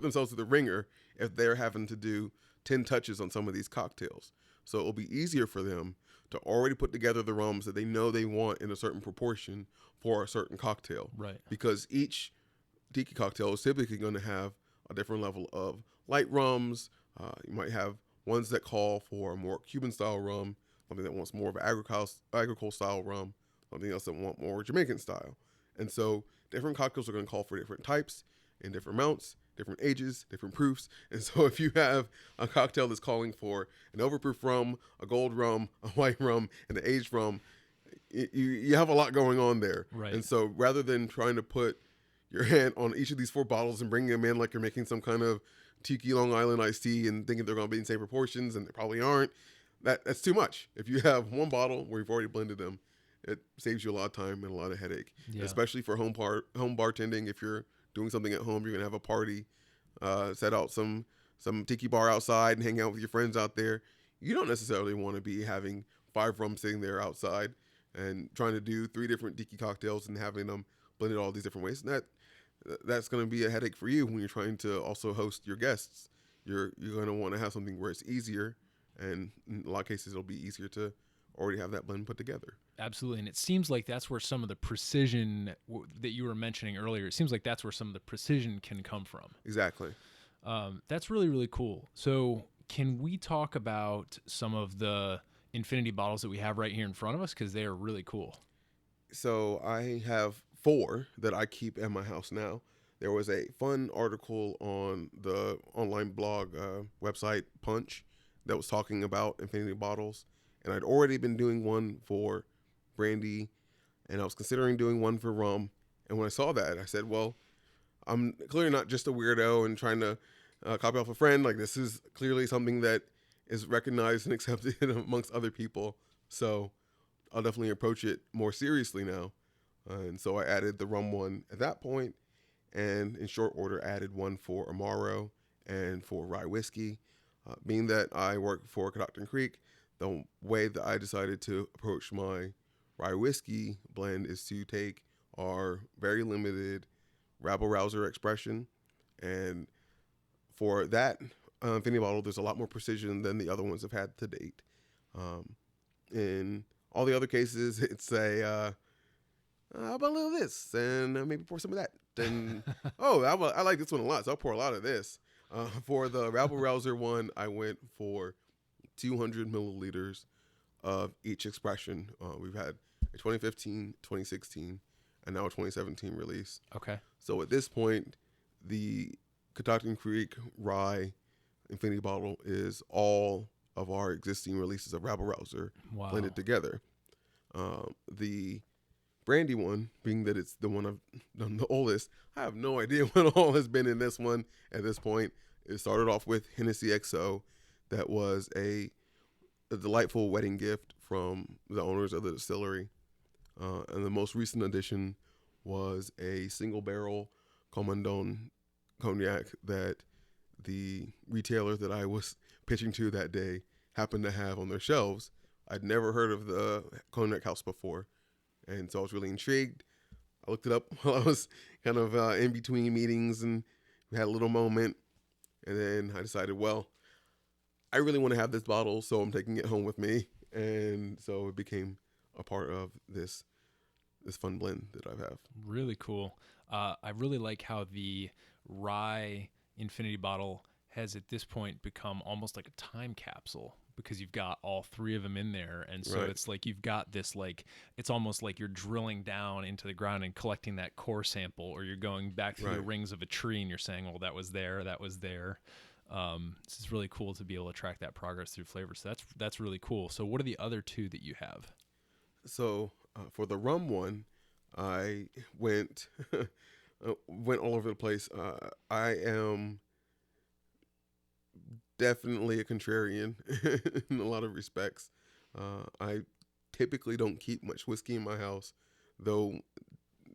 [SPEAKER 6] themselves to the ringer if they're having to do 10 touches on some of these cocktails. So it'll be easier for them to already put together the rums that they know they want in a certain proportion for a certain cocktail.
[SPEAKER 1] Right.
[SPEAKER 6] Because each tiki cocktail is typically going to have a different level of light rums. You might have ones that call for a more Cuban style rum, something that wants more of an agricole style rum, something else that want more Jamaican style. And so different cocktails are going to call for different types and different amounts, different ages, different proofs. And so if you have a cocktail that's calling for an overproof rum, a gold rum, a white rum, and an aged rum, you have a lot going on there.
[SPEAKER 1] Right.
[SPEAKER 6] And so rather than trying to put your hand on each of these 4 bottles and bringing them in like you're making some kind of Tiki Long Island iced tea and thinking they're going to be in the same proportions, and they probably aren't, that's too much. If you have one bottle where you've already blended them, it saves you a lot of time and a lot of headache, especially for home bartending. If you're doing something at home, you're going to have a party, set out some tiki bar outside and hang out with your friends out there. You don't necessarily want to be having 5 rums sitting there outside and trying to do 3 different tiki cocktails and having them blended all these different ways. And that's going to be a headache for you when you're trying to also host your guests. You're going to want to have something where it's easier, and in a lot of cases it'll be easier to already have that blend put together.
[SPEAKER 1] Absolutely. And it seems like that's where some of the precision that you were mentioning earlier, it seems like that's where some of the precision can come from.
[SPEAKER 6] Exactly.
[SPEAKER 1] That's really, really cool. So can we talk about some of the infinity bottles that we have right here in front of us? Because they are really cool.
[SPEAKER 6] So I have 4 that I keep at my house now. There was a fun article on the online blog website Punch that was talking about infinity bottles. And I'd already been doing one for brandy, and I was considering doing one for rum. And when I saw that, I said, well, I'm clearly not just a weirdo and trying to copy off a friend. Like, this is clearly something that is recognized and accepted amongst other people. So I'll definitely approach it more seriously now. And so I added the rum one at that point, and in short order added one for Amaro and for rye whiskey. Being that I work for Catoctin Creek, the way that I decided to approach my rye whiskey blend is to take our very limited rabble-rouser expression, and for that infinity bottle, there's a lot more precision than the other ones I've had to date. In all the other cases, it's how about a little of this, and maybe pour some of that. And I like this one a lot, so I'll pour a lot of this. For the rabble-rouser one, I went for 200 milliliters of each expression. We've had a 2015, 2016, and now a 2017 release.
[SPEAKER 1] Okay.
[SPEAKER 6] So at this point, the Catoctin Creek Rye Infinity Bottle is all of our existing releases of Rabble Rouser blended together. The brandy one, being that it's the one I've done the oldest, I have no idea what all has been in this one at this point. It started off with Hennessy XO. That was a delightful wedding gift from the owners of the distillery. And the most recent addition was a single barrel Commandon cognac that the retailer that I was pitching to that day happened to have on their shelves. I'd never heard of the cognac house before, and so I was really intrigued. I looked it up while I was kind of in between meetings, and we had a little moment, and then I decided, well, I really want to have this bottle, so I'm taking it home with me, and so it became a part of this fun blend that I have.
[SPEAKER 1] Really cool. I really like how the rye infinity bottle has at this point become almost like a time capsule, because you've got all 3 of them in there. And so It's like you've got this, like, it's almost like you're drilling down into the ground and collecting that core sample, or you're going back through the rings of a tree and you're saying, well, that was there. This is really cool to be able to track that progress through flavor. So that's really cool. So what are the other 2 that you have?
[SPEAKER 6] So for the rum one, I went all over the place. I am definitely a contrarian in a lot of respects. I typically don't keep much whiskey in my house, though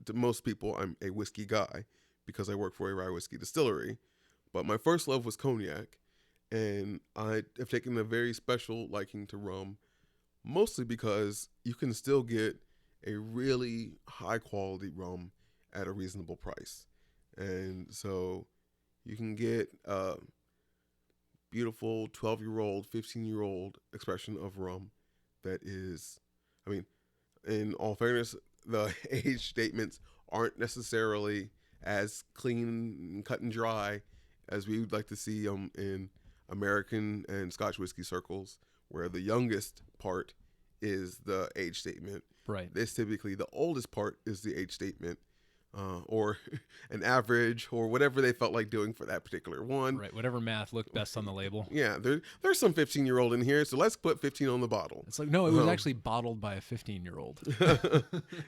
[SPEAKER 6] to most people I'm a whiskey guy because I work for a rye whiskey distillery. But my first love was cognac, and I have taken a very special liking to rum, mostly because you can still get a really high quality rum at a reasonable price. And so you can get a beautiful 12-year-old, 15-year-old expression of rum that is, I mean, in all fairness, the age statements aren't necessarily as clean and cut and dry as we would like to see in American and Scotch whiskey circles, where the youngest part is the age statement
[SPEAKER 1] Right.
[SPEAKER 6] This typically, the oldest part is the age statement, or an average, or whatever they felt like doing for that particular one.
[SPEAKER 1] Right. Whatever math looked best on the label.
[SPEAKER 6] Yeah, there's some 15-year-old in here, so let's put 15 on the bottle.
[SPEAKER 1] It's like, no, it was actually bottled by a 15-year-old.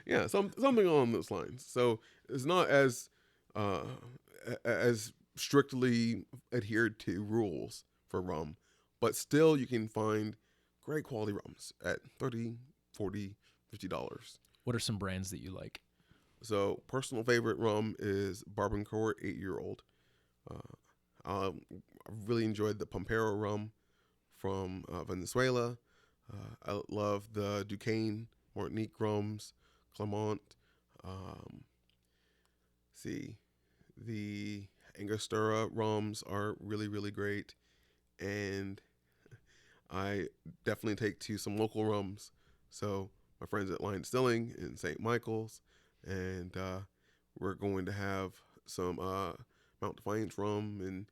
[SPEAKER 6] Yeah, something along those lines. So it's not as strictly adhered to rules for rum, but still you can find great quality rums at $30, $40, $50.
[SPEAKER 1] What are some brands that you like?
[SPEAKER 6] So personal favorite rum is Bourbon Court 8-year-old. I really enjoyed the Pampero rum from Venezuela. I love the Duquesne Martinique rums, Clermont. The Angostura rums are really, really great. And I definitely take to some local rums. So my friends at Lion Distilling in St. Michael's, and we're going to have some Mount Defiance rum, and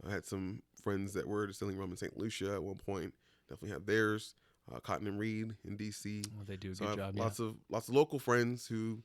[SPEAKER 6] I had some friends that were distilling rum in St. Lucia at one point. Definitely have theirs. Cotton and Reed in DC.
[SPEAKER 1] Well, they do a
[SPEAKER 6] So
[SPEAKER 1] good
[SPEAKER 6] I have
[SPEAKER 1] job.
[SPEAKER 6] lots of local friends who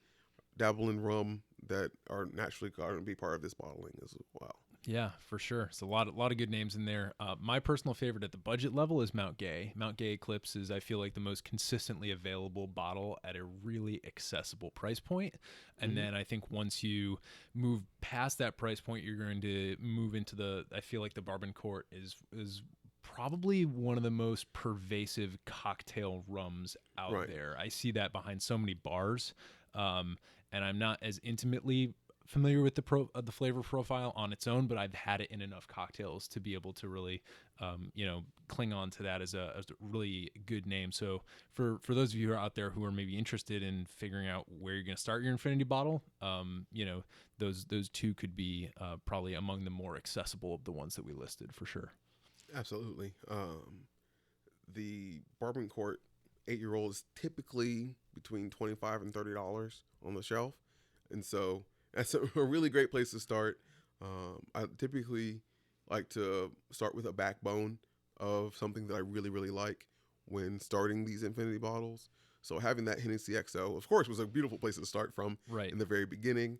[SPEAKER 6] dabble in rum that are naturally going to be part of this bottling as well.
[SPEAKER 1] Yeah, for sure. It's a lot of good names in there. My personal favorite at the budget level is Mount Gay. Mount Gay Eclipse is, I feel like, the most consistently available bottle at a really accessible price point. And then I think once you move past that price point, you're going to move into I feel like the Bourbon Court is probably one of the most pervasive cocktail rums out there. I see that behind so many bars. And I'm not as intimately familiar with the flavor profile on its own, but I've had it in enough cocktails to be able to really, cling on to that as a really good name. So for those of you who are out there who are maybe interested in figuring out where you're going to start your infinity bottle, those two could be probably among the more accessible of the ones that we listed for sure.
[SPEAKER 6] Absolutely. The Bourbon Court 8-year-old is typically between $25 and $30 on the shelf, and so that's a really great place to start. I typically like to start with a backbone of something that I really, really like when starting these infinity bottles. So having that Hennessy XO, of course, was a beautiful place to start from in the very beginning.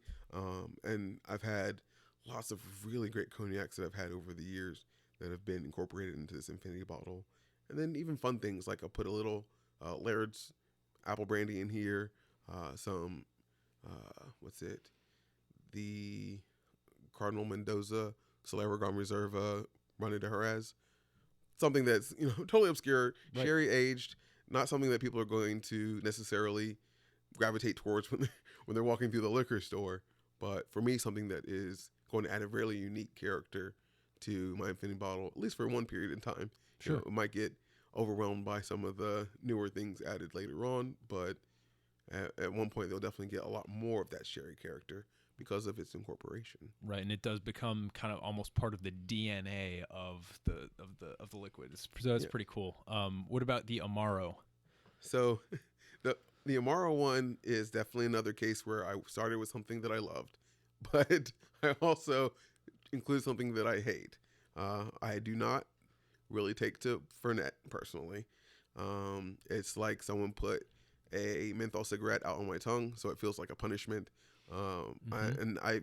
[SPEAKER 6] And I've had lots of really great cognacs that I've had over the years that have been incorporated into this infinity bottle. And then even fun things like I put a little Laird's apple brandy in here, some, the Cardinal Mendoza Solera Grand Reserva Rana de Jerez. Something that's, totally obscure, sherry aged, not something that people are going to necessarily gravitate towards when they're walking through the liquor store. But for me, something that is going to add a really unique character to my infinity bottle, at least for one period in time.
[SPEAKER 1] Sure.
[SPEAKER 6] It might get overwhelmed by some of the newer things added later on, but at one point they'll definitely get a lot more of that sherry character because of its incorporation.
[SPEAKER 1] Right, and it does become kind of almost part of the DNA of the liquid. So that's pretty cool. What about the Amaro?
[SPEAKER 6] So the Amaro one is definitely another case where I started with something that I loved, but I also include something that I hate. I do not really take to Fernet personally. It's like someone put a menthol cigarette out on my tongue, so it feels like a punishment. I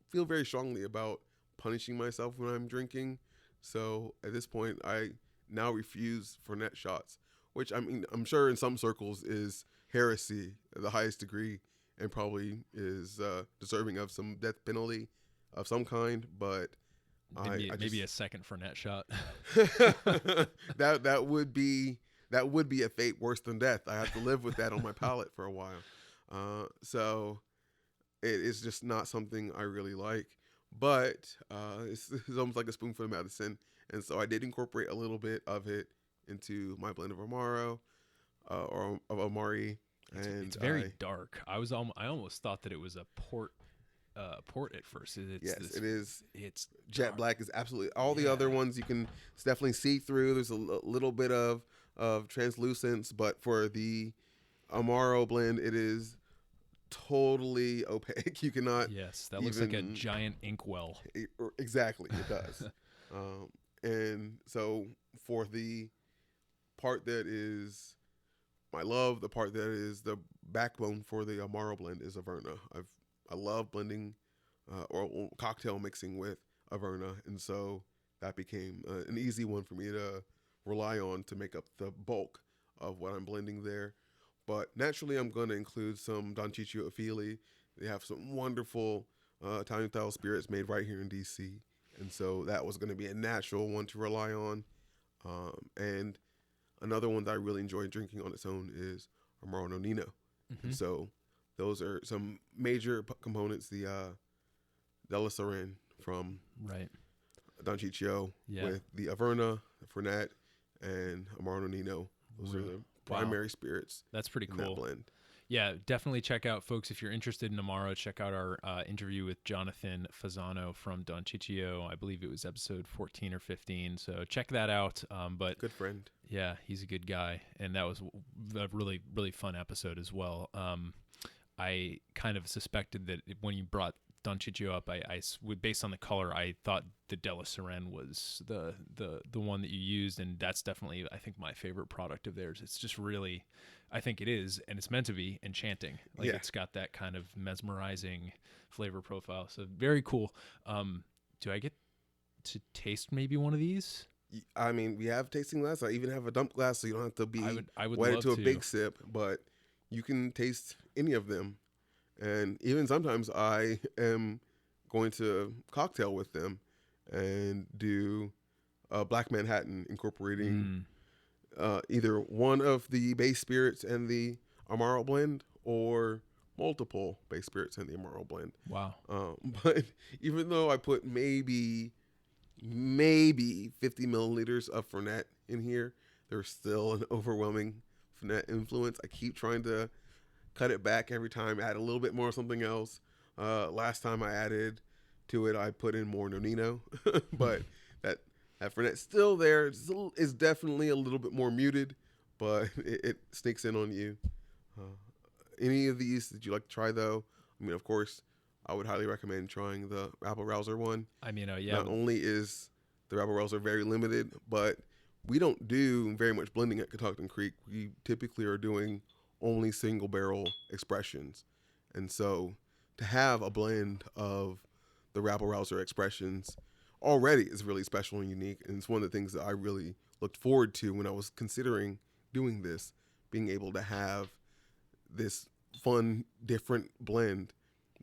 [SPEAKER 6] feel very strongly about punishing myself when I'm drinking. So at this point, I now refuse Fernet shots, which I'm sure in some circles is heresy at the highest degree and probably is deserving of some death penalty of some kind. But
[SPEAKER 1] maybe a second Fernet shot.
[SPEAKER 6] that would be a fate worse than death. I have to live with that on my palate for a while. So it is just not something I really like, but it's almost like a spoonful of medicine. And so I did incorporate a little bit of it into my blend of Amaro, or of Amari.
[SPEAKER 1] It's very dark. I almost thought that it was a port at first.
[SPEAKER 6] It is. It's jet black is absolutely all the other ones you can definitely see through. There's a little bit of translucence, but for the Amaro blend, it is totally opaque. You cannot.
[SPEAKER 1] Yes, that looks like a giant inkwell.
[SPEAKER 6] Exactly, it does. And so for the part that is I love the part that is the backbone for the Amaro blend is Averna. I love blending or cocktail mixing with Averna, and so that became an easy one for me to rely on to make up the bulk of what I'm blending there. But naturally, I'm going to include some Don Ciccio Affili. They have some wonderful Italian-style spirits made right here in D.C., and so that was going to be a natural one to rely on. And another one that I really enjoy drinking on its own is Amaro Nonino. And so those are some major components. The Della Serene from Don Ciccio with the Averna, the Fernet, and Amaro Nonino. Those are the primary spirits.
[SPEAKER 1] That's pretty
[SPEAKER 6] in
[SPEAKER 1] cool.
[SPEAKER 6] That blend.
[SPEAKER 1] Yeah, definitely check out, folks, if you're interested in Amaro, check out our interview with Jonathan Fasano from Don Ciccio. I believe it was episode 14 or 15, so check that out. But
[SPEAKER 6] good friend.
[SPEAKER 1] Yeah, he's a good guy, and that was a really, really fun episode as well. I kind of suspected that when you brought Don Ciccio up, I based on the color, I thought the Della Serene was the one that you used, and that's definitely, I think, my favorite product of theirs. It's just really, I think it is, and it's meant to be enchanting. Like it's got that kind of mesmerizing flavor profile. So very cool. Do I get to taste maybe one of these?
[SPEAKER 6] I mean, we have tasting glass. I even have a dump glass, so you don't have to be
[SPEAKER 1] I would
[SPEAKER 6] wedded
[SPEAKER 1] love
[SPEAKER 6] to a big sip, but you can taste any of them. And even sometimes I am going to cocktail with them and do a Black Manhattan incorporating either one of the base spirits and the Amaro blend or multiple base spirits and the Amaro blend.
[SPEAKER 1] Wow.
[SPEAKER 6] But even though I put maybe 50 milliliters of Fernet in here, there's still an overwhelming Fernet influence. I keep trying to cut it back every time, add a little bit more of something else. Last time I added to it, I put in more Nonino, but that Fernet's still there. It's definitely a little bit more muted, but it sneaks in on you. Any of these that you like to try, though? I mean, of course, I would highly recommend trying the Rabble Rouser one.
[SPEAKER 1] I mean,
[SPEAKER 6] Not only is the Rabble Rouser very limited, but we don't do very much blending at Catoctin Creek. We typically are doing only single barrel expressions. And so to have a blend of the Rabble Rouser expressions already is really special and unique. And it's one of the things that I really looked forward to when I was considering doing this, being able to have this fun, different blend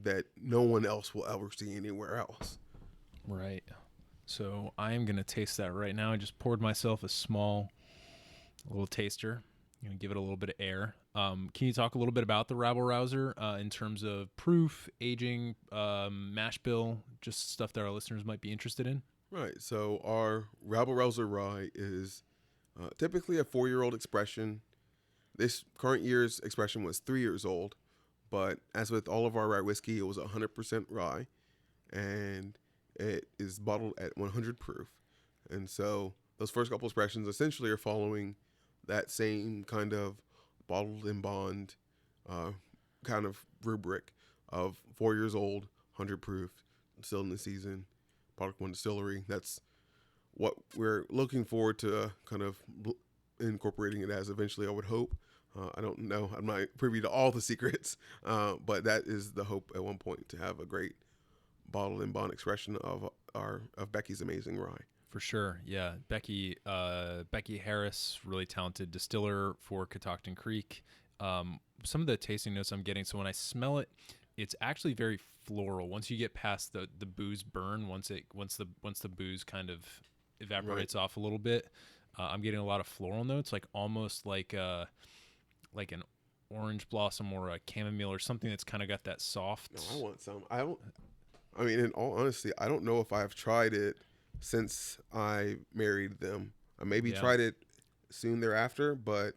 [SPEAKER 6] that no one else will ever see anywhere else.
[SPEAKER 1] Right. So I am going to taste that right now. I just poured myself a little taster. I'm going to give it a little bit of air. Can you talk a little bit about the Rabble Rouser in terms of proof, aging, mash bill, just stuff that our listeners might be interested in?
[SPEAKER 6] Right. So our Rabble Rouser rye is typically a 4-year-old expression. This current year's expression was 3 years old, but as with all of our rye whiskey, it was 100% rye, and it is bottled at 100 proof. And so those first couple expressions essentially are following that same kind of bottled in bond kind of rubric of 4 years old, 100 proof, still in the season, product one distillery. That's what we're looking forward to kind of incorporating it as eventually, I would hope. I don't know. I'm not privy to all the secrets, but that is the hope at one point, to have a great bottled in bond expression of Becky's amazing rye.
[SPEAKER 1] For sure, yeah. Becky Harris, really talented distiller for Catoctin Creek. Some of the tasting notes I'm getting, so when I smell it, it's actually very floral. Once you get past the booze burn, once the booze kind of evaporates off a little bit, I'm getting a lot of floral notes, like almost like an orange blossom or a chamomile or something that's kind of got that soft.
[SPEAKER 6] No, I want some. I mean, in all honesty, I don't know if I've tried it since I married them. I maybe tried it soon thereafter, but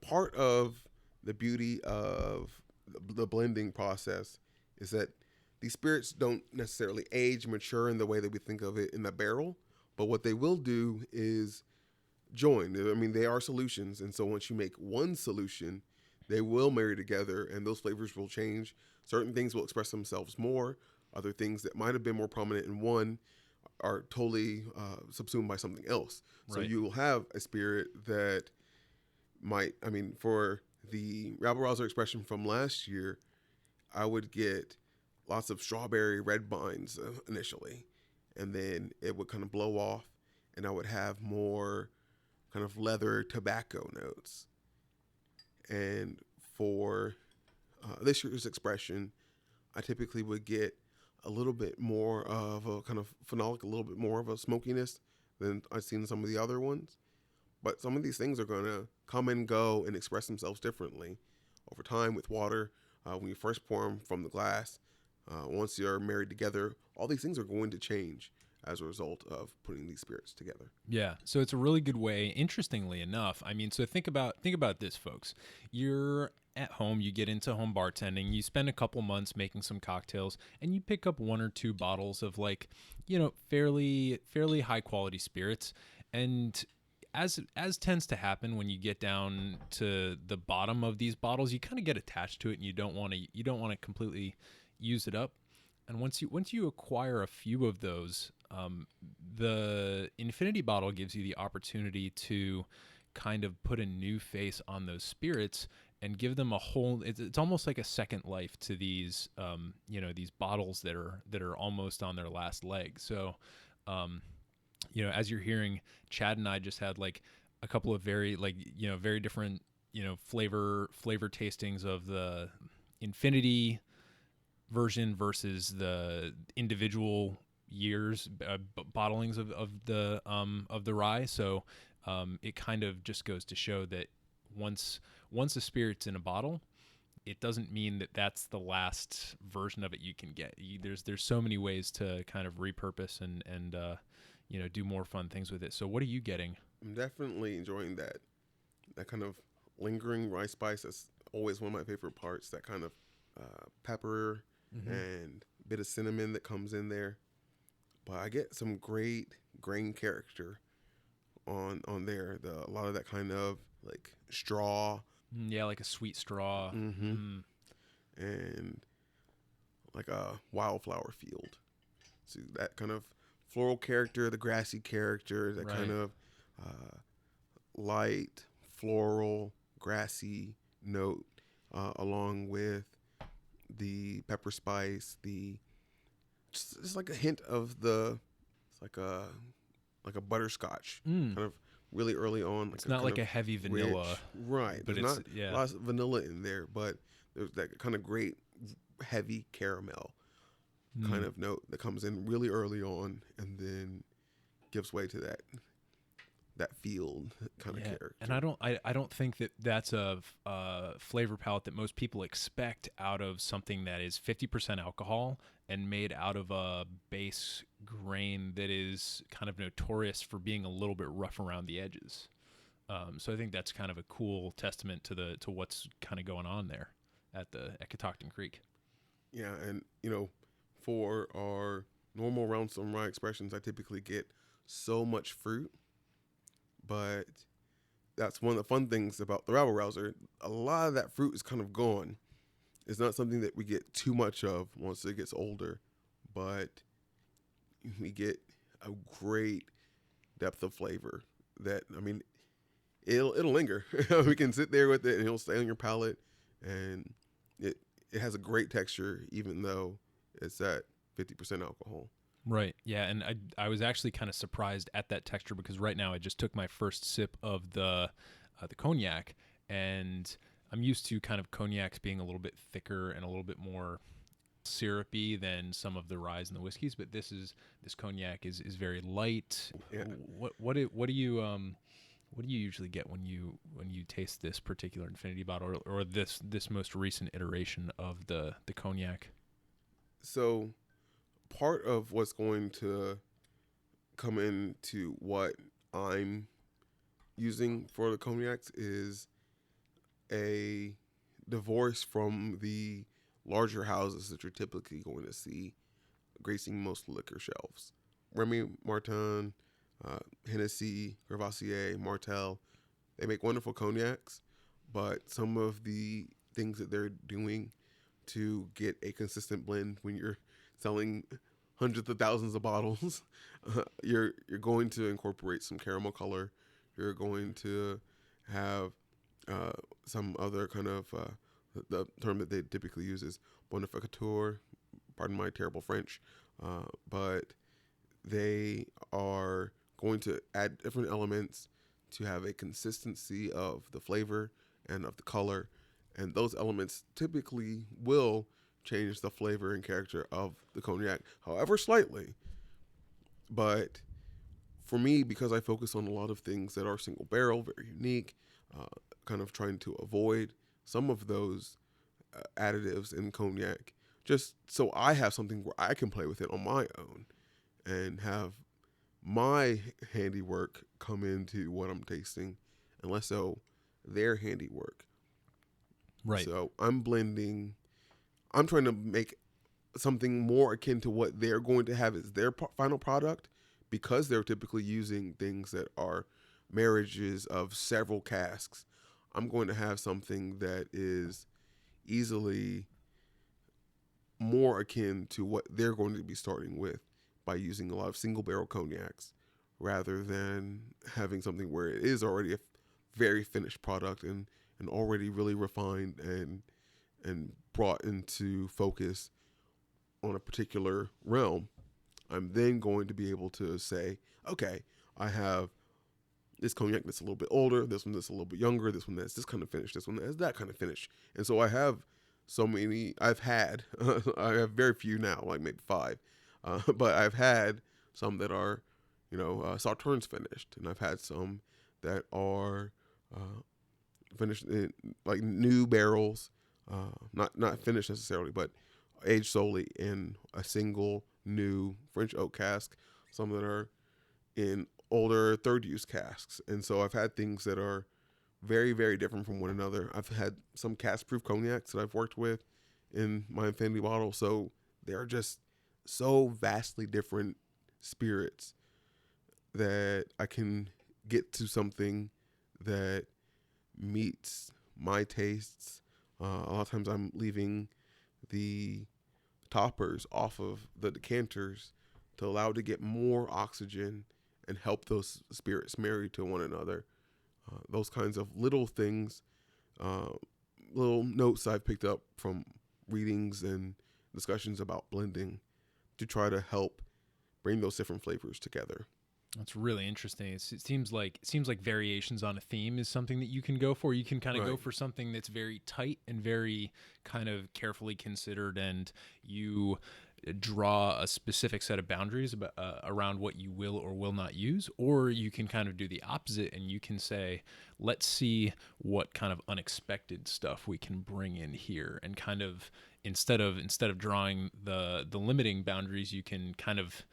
[SPEAKER 6] part of the beauty of the blending process is that these spirits don't necessarily age, mature in the way that we think of it in the barrel, but what they will do is join. I mean, they are solutions, and so once you make one solution, they will marry together, and those flavors will change. Certain things will express themselves more. Other things that might have been more prominent in one are totally subsumed by something else. So you will have a spirit that for the rabble rouser expression from last year, I would get lots of strawberry red vines initially, and then it would kind of blow off, and I would have more kind of leather tobacco notes. And for this year's expression, I typically would get a little bit more of a kind of phenolic, a little bit more of a smokiness than I've seen in some of the other ones. But some of these things are going to come and go and express themselves differently over time with water. When you first pour them from the glass, once you're married together, all these things are going to change as a result of putting these spirits together.
[SPEAKER 1] Yeah, so it's a really good way. Interestingly enough, I mean, so think about this, folks. You're at home, you get into home bartending, you spend a couple months making some cocktails, and you pick up 1 or 2 bottles of fairly high quality spirits. And as tends to happen when you get down to the bottom of these bottles, you kind of get attached to it, and you don't want to completely use it up. And once you acquire a few of those, the infinity bottle gives you the opportunity to kind of put a new face on those spirits and give them a whole. It's almost like a second life to these these bottles that are almost on their last leg. So, as you're hearing, Chad and I just had like a couple of very different flavor tastings of the infinity version versus the individual years bottlings of the rye. So it kind of just goes to show that once a spirit's in a bottle, it doesn't mean that that's the last version of it you can get. There's so many ways to kind of repurpose and do more fun things with it. So what are you getting?
[SPEAKER 6] I'm definitely enjoying that kind of lingering rye spice. That's always one of my favorite parts. That kind of pepper and bit of cinnamon that comes in there. But I get some great grain character on there. A lot of that kind of like straw.
[SPEAKER 1] Yeah, like a sweet straw.
[SPEAKER 6] And like a wildflower field. So that kind of floral character, the grassy character, that kind of light, floral, grassy note, along with the pepper spice, just like a hint of it's like a butterscotch, kind of really early on. Like
[SPEAKER 1] it's not like a heavy vanilla,
[SPEAKER 6] right?
[SPEAKER 1] But
[SPEAKER 6] there's
[SPEAKER 1] it's
[SPEAKER 6] not lots of vanilla in there, but there's that kind of great heavy caramel kind of note that comes in really early on, and then gives way to that field kind of character.
[SPEAKER 1] And I don't think that that's a flavor palette that most people expect out of something that is 50% alcohol and made out of a base grain that is kind of notorious for being a little bit rough around the edges. So I think that's kind of a cool testament to what's kind of going on there at Catoctin Creek.
[SPEAKER 6] Yeah, and for our normal round some rye expressions, I typically get so much fruit. But that's one of the fun things about the rabble rouser. A lot of that fruit is kind of gone. It's not something that we get too much of once it gets older, but we get a great depth of flavor that, it'll linger. We can sit there with it and it'll stay on your palate, and it has a great texture even though it's at 50% alcohol.
[SPEAKER 1] Right. Yeah. And I was actually kind of surprised at that texture because right now I just took my first sip of the cognac, and I'm used to kind of cognacs being a little bit thicker and a little bit more syrupy than some of the ryes and the whiskeys, but this cognac is very light.
[SPEAKER 6] Yeah.
[SPEAKER 1] What do you usually get when you taste this particular infinity bottle or this most recent iteration of the cognac?
[SPEAKER 6] So part of what's going to come into what I'm using for the cognacs is a divorce from the larger houses that you're typically going to see gracing most liquor shelves. Remy Martin, Hennessy, Courvoisier, Martell, they make wonderful cognacs, but some of the things that they're doing to get a consistent blend when you're selling hundreds of thousands of bottles, you're going to incorporate some caramel color. You're going to have some other kind of the term that they typically use is bonificateur. Pardon my terrible French, but they are going to add different elements to have a consistency of the flavor and of the color, and those elements typically will change the flavor and character of the cognac, however slightly. But for me, because I focus on a lot of things that are single barrel, very unique, kind of trying to avoid some of those additives in cognac, just so I have something where I can play with it on my own and have my handiwork come into what I'm tasting, and less so their handiwork.
[SPEAKER 1] Right.
[SPEAKER 6] So I'm trying to make something more akin to what they're going to have as their final product, because they're typically using things that are marriages of several casks. I'm going to have something that is easily more akin to what they're going to be starting with by using a lot of single barrel cognacs, rather than having something where it is already a very finished product and already really refined and brought into focus on a particular realm. I'm then going to be able to say, okay, I have this cognac that's a little bit older, this one that's a little bit younger, this one that's this kind of finish, this one that has that kind of finish. And so I have I have very few now, like maybe 5, but I've had some that are, Sauternes finished, and I've had some that are finished in like new barrels, not finished necessarily, but aged solely in a single new French oak cask, some that are in older third use casks. And so I've had things that are very, very different from one another. I've had some cask proof cognacs that I've worked with in my infinity bottle. So they're just so vastly different spirits that I can get to something that meets my tastes. A lot of times I'm leaving the toppers off of the decanters to allow it to get more oxygen and help those spirits marry to one another. Those kinds of little things, little notes I've picked up from readings and discussions about blending to try to help bring those different flavors together.
[SPEAKER 1] That's really interesting. It seems like variations on a theme is something that you can go for. You can kind of go for something that's very tight and very kind of carefully considered, and you draw a specific set of boundaries about, around what you will or will not use. Or you can kind of do the opposite, and you can say, let's see what kind of unexpected stuff we can bring in here, and kind of instead of drawing the limiting boundaries, you can kind of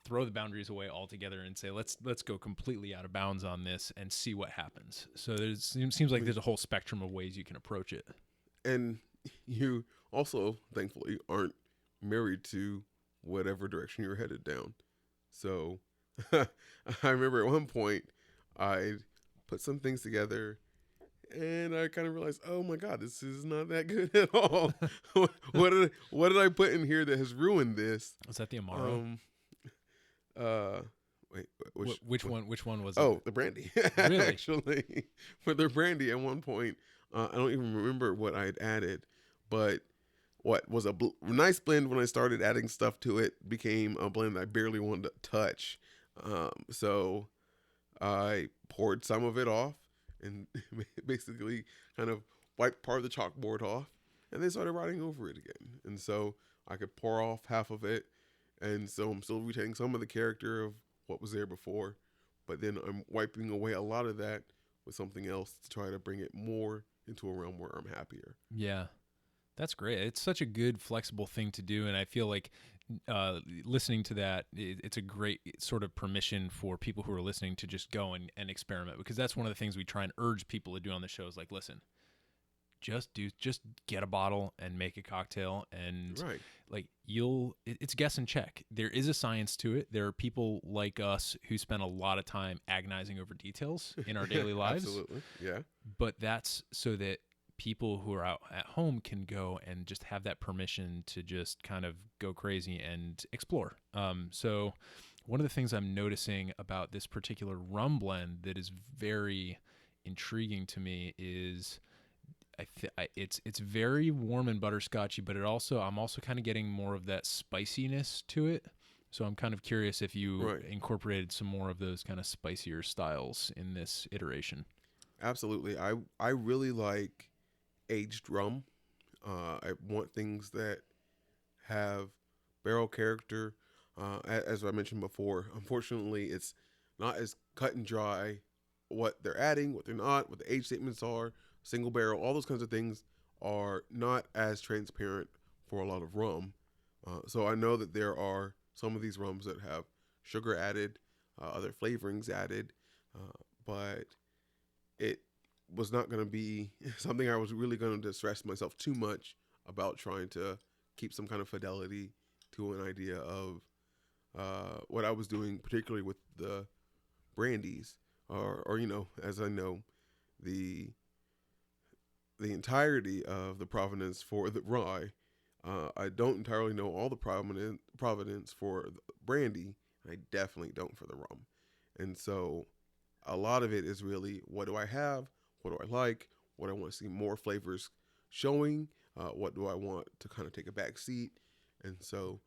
[SPEAKER 1] throw the boundaries away altogether and say, let's go completely out of bounds on this and see what happens. So it seems like there's a whole spectrum of ways you can approach it.
[SPEAKER 6] And you also, thankfully, aren't married to whatever direction you're headed down. So I remember at one point I put some things together and I kind of realized, oh my God, this is not that good at all. what did I put in here that has ruined this?
[SPEAKER 1] Was that the Amaro?
[SPEAKER 6] Wait,
[SPEAKER 1] which one was it?
[SPEAKER 6] Oh, the brandy.
[SPEAKER 1] Really?
[SPEAKER 6] Actually, for the brandy at one point, I don't even remember what I had added, but what was a nice blend when I started adding stuff to it became a blend I barely wanted to touch. So I poured some of it off and basically kind of wiped part of the chalkboard off and then started writing over it again. And so I could pour off half of it. And so I'm still retaining some of the character of what was there before, but then I'm wiping away a lot of that with something else to try to bring it more into a realm where I'm happier.
[SPEAKER 1] Yeah, that's great. It's such a good, flexible thing to do. And I feel like listening to that, it's a great sort of permission for people who are listening to just go and experiment, because that's one of the things we try and urge people to do on the show is like, listen, just get a bottle and make a cocktail, and like it's guess and check. There is a science to it. There are people like us who spend a lot of time agonizing over details in our daily lives.
[SPEAKER 6] Absolutely. Yeah.
[SPEAKER 1] But that's so that people who are out at home can go and just have that permission to just kind of go crazy and explore. So one of the things I'm noticing about this particular rum blend that is very intriguing to me is it's very warm and butterscotchy, but I'm also kind of getting more of that spiciness to it. So I'm kind of curious if you incorporated some more of those kind of spicier styles in this iteration.
[SPEAKER 6] Absolutely. I really like aged rum. I want things that have barrel character. As I mentioned before, unfortunately, it's not as cut and dry what they're adding, what they're not, what the age statements are, single barrel, all those kinds of things are not as transparent for a lot of rum. So I know that there are some of these rums that have sugar added, other flavorings added, but it was not going to be something I was really going to stress myself too much about trying to keep some kind of fidelity to an idea of what I was doing, particularly with the brandies, or as I know, the entirety of the provenance for the rye. I don't entirely know all the provenance for the brandy. I definitely don't for the rum. And so a lot of it is really, what do I have? What do I like? What I want to see more flavors showing? What do I want to kind of take a back seat? And so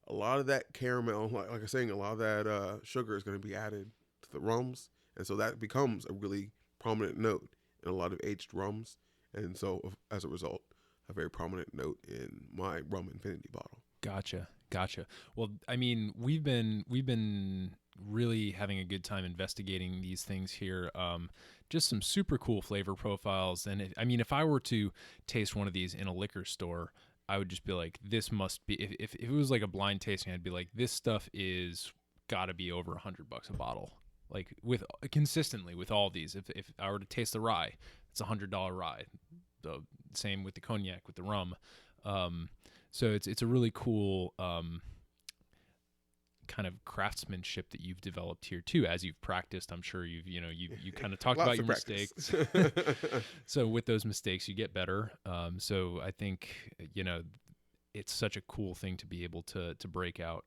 [SPEAKER 6] a lot of that caramel, like I was saying, a lot of that sugar is going to be added to the rums. And so that becomes a really prominent note in a lot of aged rums. And so as a result, a very prominent note in my rum infinity bottle.
[SPEAKER 1] Gotcha. Well, I mean, we've been really having a good time investigating these things here. Just some super cool flavor profiles. And if I were to taste one of these in a liquor store, I would just be like, this must be, if it was like a blind tasting, I'd be like, this stuff is gotta be over $100 a bottle. Like consistently with all these, if I were to taste the rye, it's $100 rye. The same with the cognac, with the rum. So it's a really cool kind of craftsmanship that you've developed here too, as you've practiced. I'm sure you kind of talked about your mistakes. So with those mistakes, you get better. So I think it's such a cool thing to be able to break out.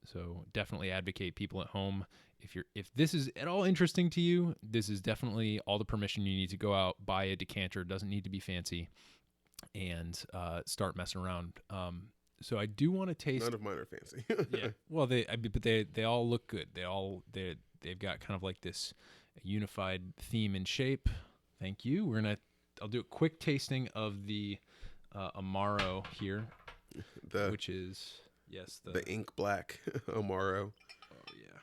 [SPEAKER 1] So definitely advocate people at home. If this is at all interesting to you, this is definitely all the permission you need to go out, buy a decanter. It doesn't need to be fancy, and start messing around. So I do want to taste.
[SPEAKER 6] None of mine are fancy.
[SPEAKER 1] Yeah. Well, they all look good. They've got kind of like this unified theme and shape. Thank you. I'll do a quick tasting of the Amaro here, which is
[SPEAKER 6] the ink black Amaro.
[SPEAKER 1] Oh yeah.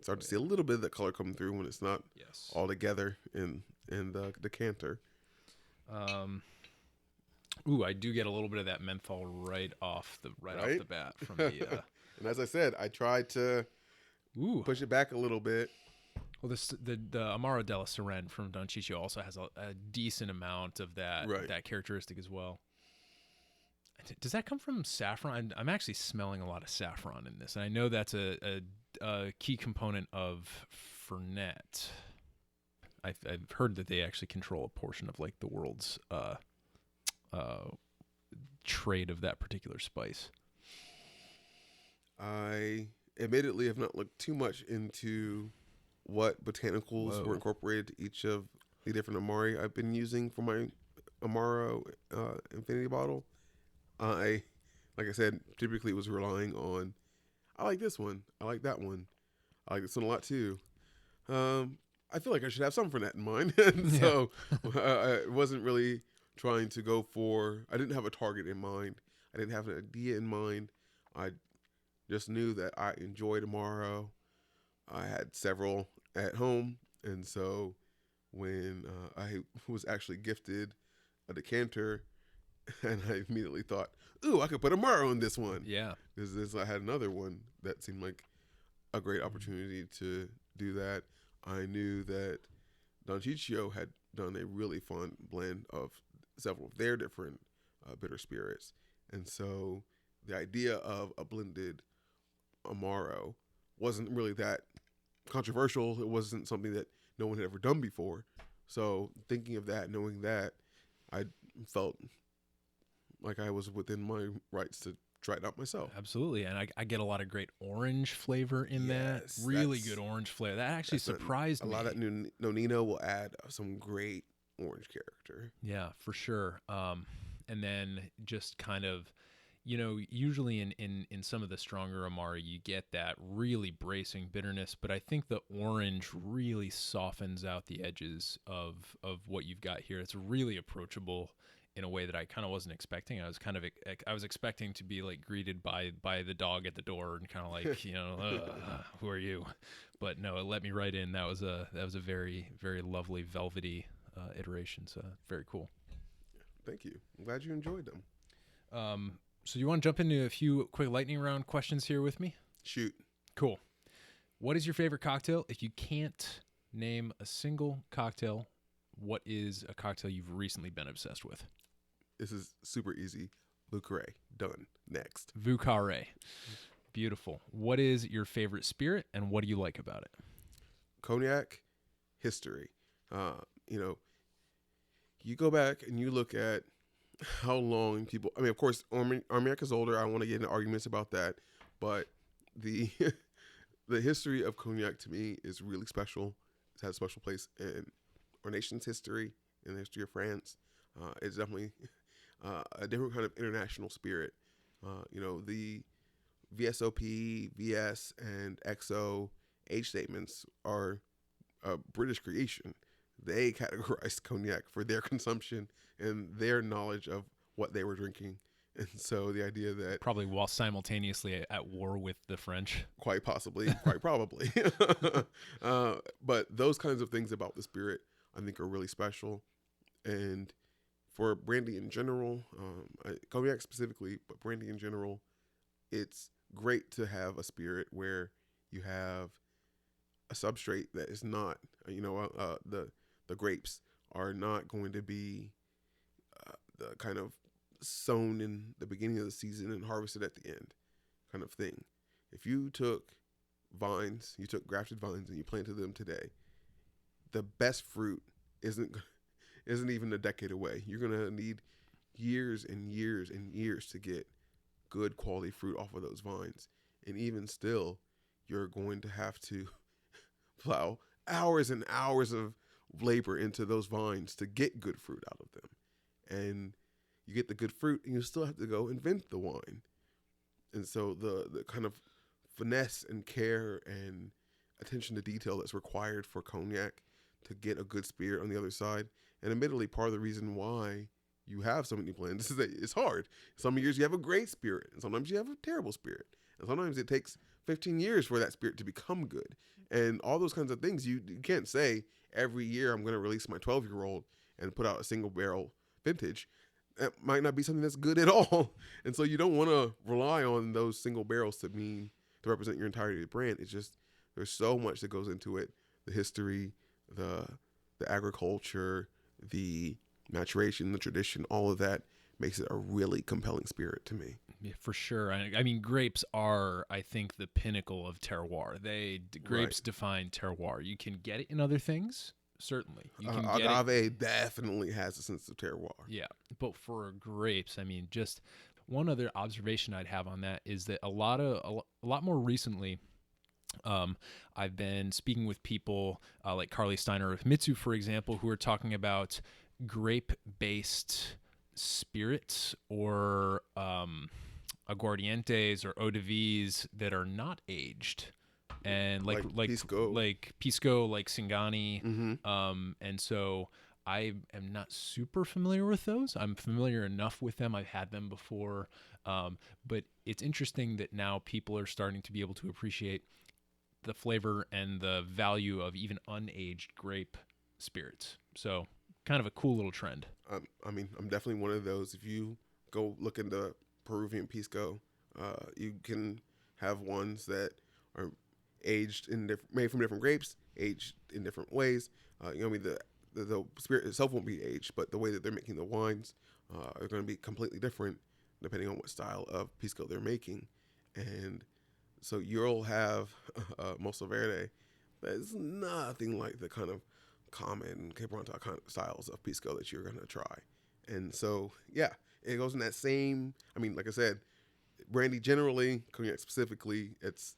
[SPEAKER 6] Start to see a little bit of the color come through when it's not all together in the decanter.
[SPEAKER 1] Ooh, I do get a little bit of that menthol right off the bat from the.
[SPEAKER 6] And as I said, I tried to push it back a little bit.
[SPEAKER 1] Well, the Amaro della Sorrento from Don Ciccio also has a decent amount of that characteristic as well. Does that come from saffron? I'm actually smelling a lot of saffron in this, and I know that's a key component of Fernet. I've heard that they actually control a portion of like the world's trade of that particular spice.
[SPEAKER 6] I admittedly have not looked too much into what botanicals were incorporated to each of the different Amari I've been using for my Amaro Infinity bottle. Like I said, typically was relying on, I like this one, I like that one, I like this one a lot too. I feel like I should have some Fernet in mind. And so I wasn't really trying to go for, I didn't have a target in mind. I didn't have an idea in mind. I just knew that I enjoyed Amaro. I had several at home. And so when I was actually gifted a decanter, and I immediately thought, ooh, I could put Amaro in this one.
[SPEAKER 1] Yeah.
[SPEAKER 6] Because I had another one that seemed like a great opportunity to do that. I knew that Don Ciccio had done a really fun blend of several of their different bitter spirits. And so the idea of a blended Amaro wasn't really that controversial. It wasn't something that no one had ever done before. So thinking of that, knowing that, I felt like I was within my rights to try it out myself.
[SPEAKER 1] Absolutely. And I get a lot of great orange flavor in that.
[SPEAKER 6] Yes,
[SPEAKER 1] Really
[SPEAKER 6] that's-
[SPEAKER 1] good orange flavor. That actually surprised
[SPEAKER 6] A
[SPEAKER 1] me.
[SPEAKER 6] lot of that Nonino will add some great orange character.
[SPEAKER 1] Yeah, for sure. And then just kind of, usually in some of the stronger Amari, you get that really bracing bitterness, but I think the orange really softens out the edges of what you've got here. It's really approachable in a way that I kind of wasn't expecting. I was expecting to be like greeted by the dog at the door and kind of like, who are you? But no, it let me right in. That was a very, very lovely velvety iteration. So very cool.
[SPEAKER 6] Thank you. I'm glad you enjoyed them.
[SPEAKER 1] So you want to jump into a few quick lightning round questions here with me?
[SPEAKER 6] Shoot.
[SPEAKER 1] Cool. What is your favorite cocktail? If you can't name a single cocktail, what is a cocktail you've recently been obsessed with?
[SPEAKER 6] This is super easy. Lucre. Done. Next.
[SPEAKER 1] Vue Carré. Beautiful. What is your favorite spirit and what do you like about it?
[SPEAKER 6] Cognac history. You go back and you look at how long people, of course, Armagnac is older. I want to get into arguments about that, but the the history of cognac to me is really special. It has a special place in our nation's history, in the history of France. It's definitely a different kind of international spirit. The VSOP, VS, and XO age statements are a British creation. They categorized cognac for their consumption and their knowledge of what they were drinking. And so the idea that...
[SPEAKER 1] Probably while simultaneously at war with the French.
[SPEAKER 6] Quite possibly, quite probably. But those kinds of things about the spirit, I think, are really special. And for brandy in general, cognac specifically, but brandy in general, it's great to have a spirit where you have a substrate that is not, the grapes are not going to be the kind of sown in the beginning of the season and harvested at the end kind of thing. If you took grafted vines and you planted them today, the best fruit isn't even a decade away. You're going to need years and years and years to get good quality fruit off of those vines. And even still, you're going to have to plow hours and hours of labor into those vines to get good fruit out of them. And you get the good fruit and you still have to go invent the wine. And so the kind of finesse and care and attention to detail that's required for cognac to get a good spirit on the other side. And admittedly, part of the reason why you have so many blends is that it's hard. Some years you have a great spirit, and sometimes you have a terrible spirit. And sometimes it takes 15 years for that spirit to become good. And all those kinds of things, you can't say every year I'm going to release my 12-year-old and put out a single barrel vintage. That might not be something that's good at all. And so you don't want to rely on those single barrels to represent your entirety of the brand. It's just, there's so much that goes into it. The history, the agriculture, the maturation, the tradition, all of that makes it a really compelling spirit to me.
[SPEAKER 1] Yeah, for sure. I mean, grapes are, I think, the pinnacle of terroir. Grapes define terroir. You can get it in other things, certainly. You can
[SPEAKER 6] agave definitely has a sense of terroir.
[SPEAKER 1] Yeah, but for grapes, I mean, just one other observation I'd have on that is that a lot more recently, I've been speaking with people like Carly Steiner of Mitsu, for example, who are talking about grape-based spirits or aguardientes or eau de vies that are not aged, and like
[SPEAKER 6] pisco,
[SPEAKER 1] like Singani.
[SPEAKER 6] Mm-hmm.
[SPEAKER 1] And so I am not super familiar with those. I'm familiar enough with them. I've had them before, but it's interesting that now people are starting to be able to appreciate the flavor and the value of even unaged grape spirits. So kind of a cool little trend.
[SPEAKER 6] I mean, I'm definitely one of those. If you go look into Peruvian pisco, you can have ones that are aged made from different grapes, aged in different ways. The spirit itself won't be aged, but the way that they're making the wines are going to be completely different depending on what style of pisco they're making. And so you'll have Mosso Verde that's nothing like the kind of common Quebranta kind of styles of pisco that you're going to try. And so, yeah, it goes in that same, I mean, like I said, brandy generally, cognac specifically, that's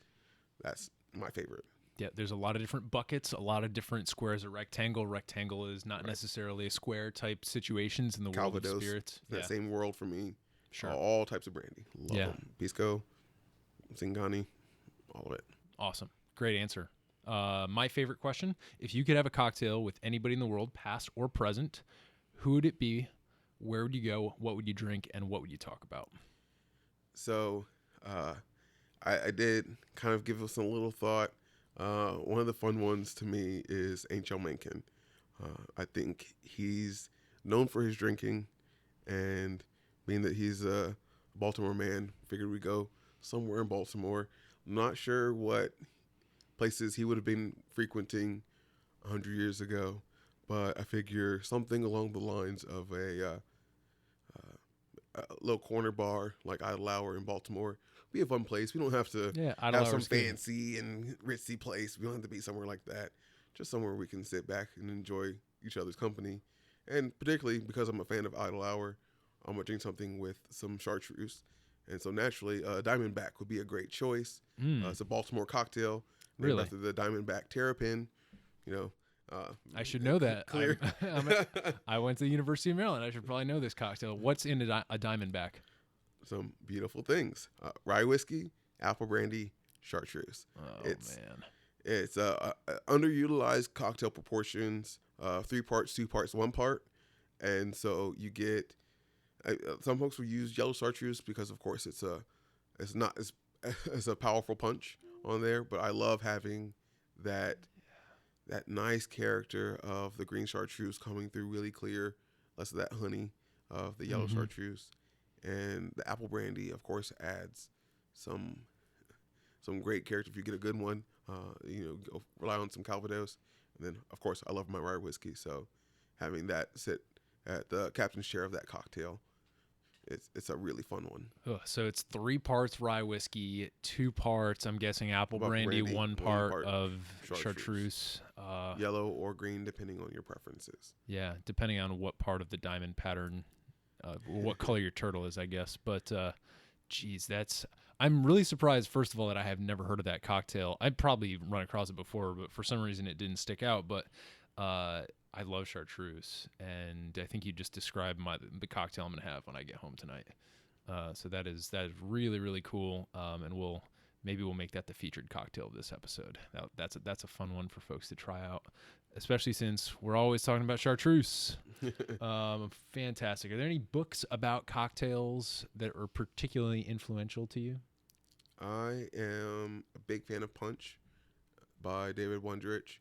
[SPEAKER 6] my favorite.
[SPEAKER 1] Yeah, there's a lot of different buckets, a lot of different squares. A rectangle. Rectangle is not necessarily a square type situations in the world of
[SPEAKER 6] Calvados,
[SPEAKER 1] spirits.
[SPEAKER 6] that same world for me.
[SPEAKER 1] Sure.
[SPEAKER 6] All types of brandy. Love them. Pisco, Zingani, all of it.
[SPEAKER 1] Awesome. Great answer. My favorite question: if you could have a cocktail with anybody in the world, past or present, who would it be? Where would you go? What would you drink? And what would you talk about?
[SPEAKER 6] So I did kind of give us a little thought. One of the fun ones to me is Angel Menkin. I think he's known for his drinking, and being that he's a Baltimore man, figured we'd go somewhere in Baltimore. I'm not sure what places he would have been frequenting 100 years ago, but I figure something along the lines of a little corner bar like Idle Hour in Baltimore be a fun place. We don't have to have some fancy and ritzy place. We don't have to be somewhere like that. Just somewhere we can sit back and enjoy each other's company. And particularly because I'm a fan of Idle Hour, I'm going to drink something with some chartreuse. And so naturally, Diamondback would be a great choice. It's a Baltimore cocktail.
[SPEAKER 1] Really?
[SPEAKER 6] After the Diamondback Terrapin,
[SPEAKER 1] I should know that.
[SPEAKER 6] Clear.
[SPEAKER 1] I went to the University of Maryland. I should probably know this cocktail. What's in a Diamondback?
[SPEAKER 6] Some beautiful things. Rye whiskey, apple brandy, chartreuse.
[SPEAKER 1] Oh, man.
[SPEAKER 6] It's underutilized cocktail proportions, 3 parts, 2 parts, 1 part. And so you get, some folks will use yellow chartreuse because of course it's not as a powerful punch on there, but I love having that nice character of the green chartreuse coming through really clear, less of that honey of the yellow chartreuse. And the apple brandy, of course, adds some great character if you get a good one. Go rely on some Calvados. And then, of course, I love my rye whiskey. So having that sit at the captain's chair of that cocktail, it's a really fun one.
[SPEAKER 1] So it's 3 parts rye whiskey, 2 parts, I'm guessing, apple brandy, 1 part of chartreuse.
[SPEAKER 6] Yellow or green, depending on your preferences.
[SPEAKER 1] Yeah, depending on what part of the diamond pattern, what color your turtle is, I guess. But, geez, I'm really surprised, first of all, that I have never heard of that cocktail. I'd probably run across it before, but for some reason it didn't stick out. But I love chartreuse, and I think you just described the cocktail I'm going to have when I get home tonight. So that is really, really cool, and maybe we'll make that the featured cocktail of this episode. That's a fun one for folks to try out, especially since we're always talking about chartreuse. Fantastic. Are there any books about cocktails that are particularly influential to you?
[SPEAKER 6] I am a big fan of Punch by David Wondrich.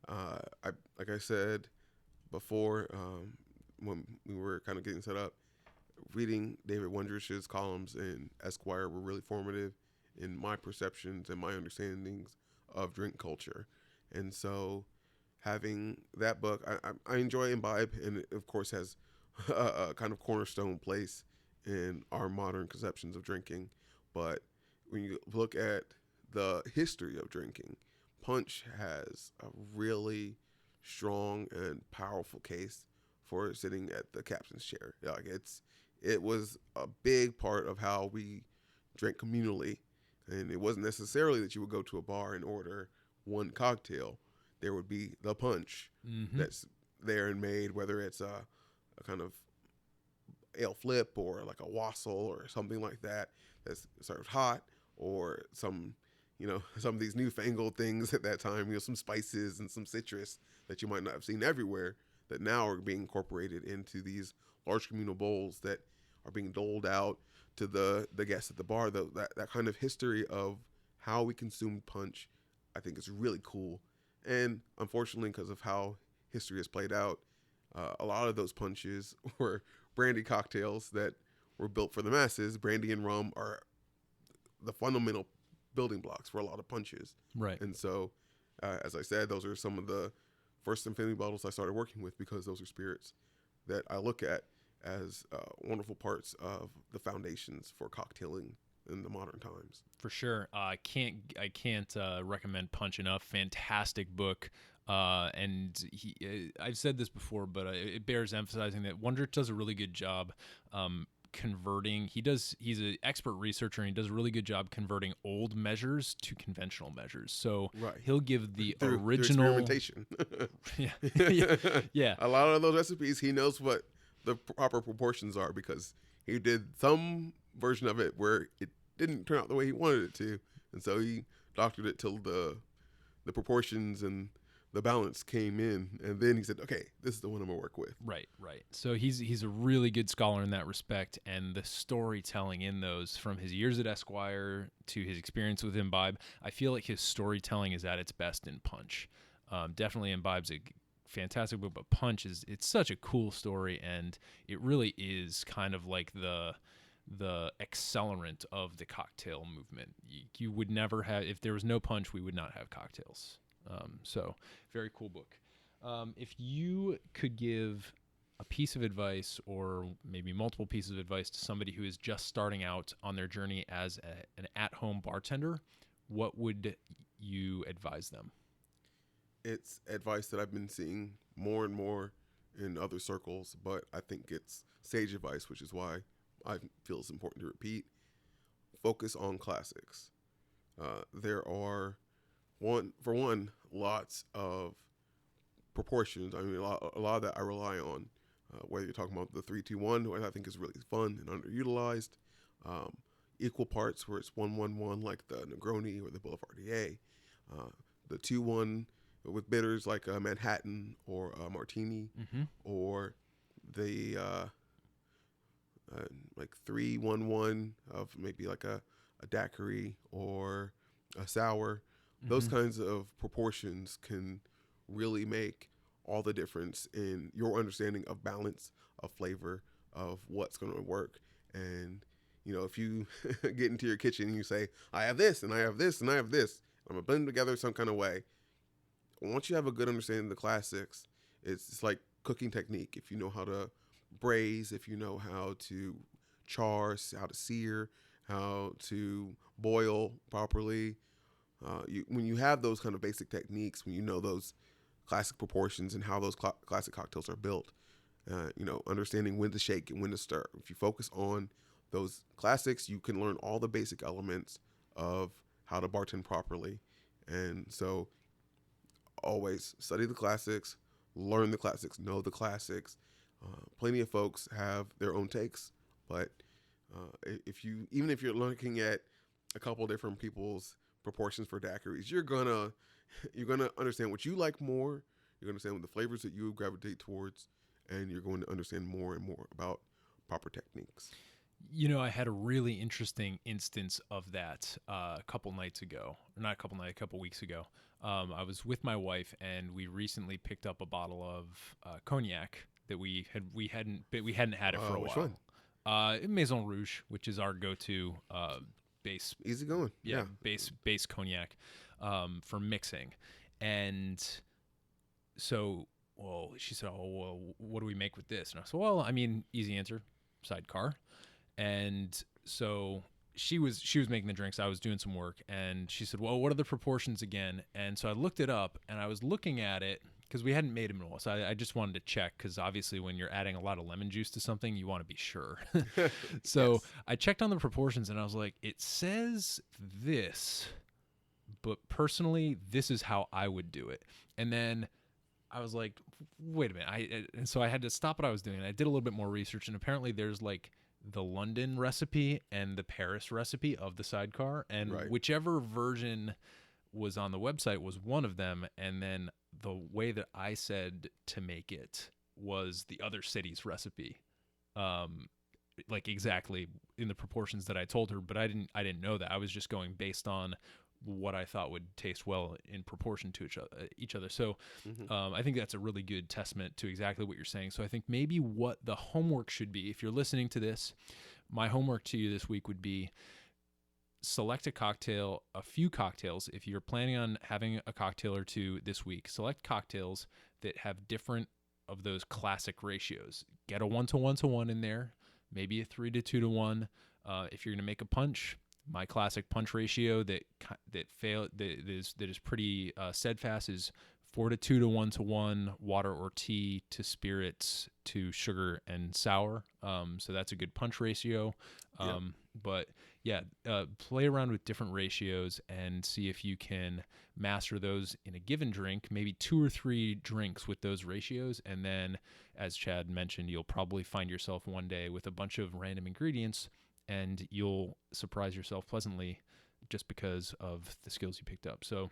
[SPEAKER 6] Like I said before, when we were kind of getting set up, reading David Wondrich's columns in Esquire were really formative in my perceptions and my understandings of drink culture. And so having that book, I enjoy Imbibe, and it of course has a kind of cornerstone place in our modern conceptions of drinking. But when you look at the history of drinking, Punch has a really strong and powerful case for sitting at the captain's chair. Like it was a big part of how we drank communally, and it wasn't necessarily that you would go to a bar and order one cocktail. There would be the punch that's there and made, whether it's a kind of ale flip or like a wassail or something like that that's served hot, or some of these newfangled things at that time, some spices and some citrus that you might not have seen everywhere that now are being incorporated into these large communal bowls that are being doled out to the guests at the bar. That kind of history of how we consumed punch, I think is really cool. And unfortunately, because of how history has played out, a lot of those punches were brandy cocktails that were built for the masses. Brandy and rum are the fundamental building blocks for a lot of punches.
[SPEAKER 1] Right.
[SPEAKER 6] And so, as I said, those are some of the first infinity bottles I started working with, because those are spirits that I look at as wonderful parts of the foundations for cocktailing in the modern times.
[SPEAKER 1] For sure. I can't recommend Punch enough. Fantastic book. And I've said this before, but it bears emphasizing that Wondrich does a really good job converting. He's an expert researcher, and he does a really good job converting old measures to conventional measures. So he'll give the original
[SPEAKER 6] experimentation.
[SPEAKER 1] yeah.
[SPEAKER 6] A lot of those recipes, he knows what the proper proportions are because he did some version of it where it didn't turn out the way he wanted it to, and so he doctored it till the proportions and the balance came in, and then he said, okay, this is the one I'm gonna work with.
[SPEAKER 1] Right. So he's a really good scholar in that respect, and the storytelling in those, from his years at Esquire to his experience with Imbibe, I feel like his storytelling is at its best in Punch. Definitely Imbibe's a fantastic book, but Punch it's such a cool story, and it really is kind of like the accelerant of the cocktail movement. You would never have, if there was no Punch, we would not have cocktails. So very cool book. If you could give a piece of advice, or maybe multiple pieces of advice, to somebody who is just starting out on their journey as an at-home bartender, what would you advise them?
[SPEAKER 6] It's advice that I've been seeing more and more in other circles, but I think it's sage advice, which is why I feel it's important to repeat. Focus on classics. There are, lots of proportions. I mean, a lot of that I rely on. Whether you're talking about the 3-2-1, which I think is really fun and underutilized. Equal parts where it's 1-1-1, like the Negroni or the Boulevardier. The 2-1 with bitters like a Manhattan or a Martini, or the like 3-1-1 of maybe like a daiquiri or a sour. Those kinds of proportions can really make all the difference in your understanding of balance, of flavor, of what's going to work. And, you know, if you get into your kitchen and you say, I have this and I have this and I have this, I'm going to blend them together some kind of way. Once you have a good understanding of the classics, it's like cooking technique. If you know how to braise, if you know how to char, how to sear, how to boil properly, when you have those kind of basic techniques, when you know those classic proportions and how those classic cocktails are built, understanding when to shake and when to stir. If you focus on those classics, you can learn all the basic elements of how to bartend properly. And so always study the classics, learn the classics, know the classics. Plenty of folks have their own takes, but even if you're looking at a couple different people's proportions for daiquiris, you're gonna understand what you like more. You're gonna understand the flavors that you gravitate towards, and you're going to understand more and more about proper techniques.
[SPEAKER 1] You know, I had a really interesting instance of that a couple weeks ago. I was with my wife, and we recently picked up a bottle of cognac that we hadn't had it for a while.
[SPEAKER 6] Which one?
[SPEAKER 1] Maison Rouge, which is our go-to base.
[SPEAKER 6] Easy going. Yeah.
[SPEAKER 1] Base cognac for mixing. And so, she said, what do we make with this? And I said, easy answer, sidecar. And so she was making the drinks. I was doing some work, and she said, well, what are the proportions again? And so I looked it up, and I was looking at it because we hadn't made them in a while. So I just wanted to check, because obviously when you're adding a lot of lemon juice to something, you want to be sure. So yes. I checked on the proportions, and I was like, it says this, but personally, this is how I would do it. And then I was like, wait a minute. And so I had to stop what I was doing, and I did a little bit more research, and apparently there's like the London recipe and the Paris recipe of the sidecar, and whichever version was on the website was one of them, and then the way that I said to make it was the other city's recipe, like exactly in the proportions that I told her, but I didn't know that. I was just going based on what I thought would taste well in proportion to each other. So I think that's a really good testament to exactly what you're saying. So I think maybe what the homework should be, if you're listening to this, my homework to you this week would be select a few cocktails. If you're planning on having a cocktail or two this week, select cocktails that have different of those classic ratios. Get a 1-to-1-to-1 in there, maybe a 3-to-2-to-1. If you're going to make a punch, my classic punch ratio that is pretty steadfast is 4 to 2 to 1 to 1 water or tea to spirits to sugar and sour. So that's a good punch ratio. But yeah, play around with different ratios and see if you can master those in a given drink, maybe 2 or 3 drinks with those ratios. And then, as Chad mentioned, you'll probably find yourself one day with a bunch of random ingredients and you'll surprise yourself pleasantly just because of the skills you picked up. So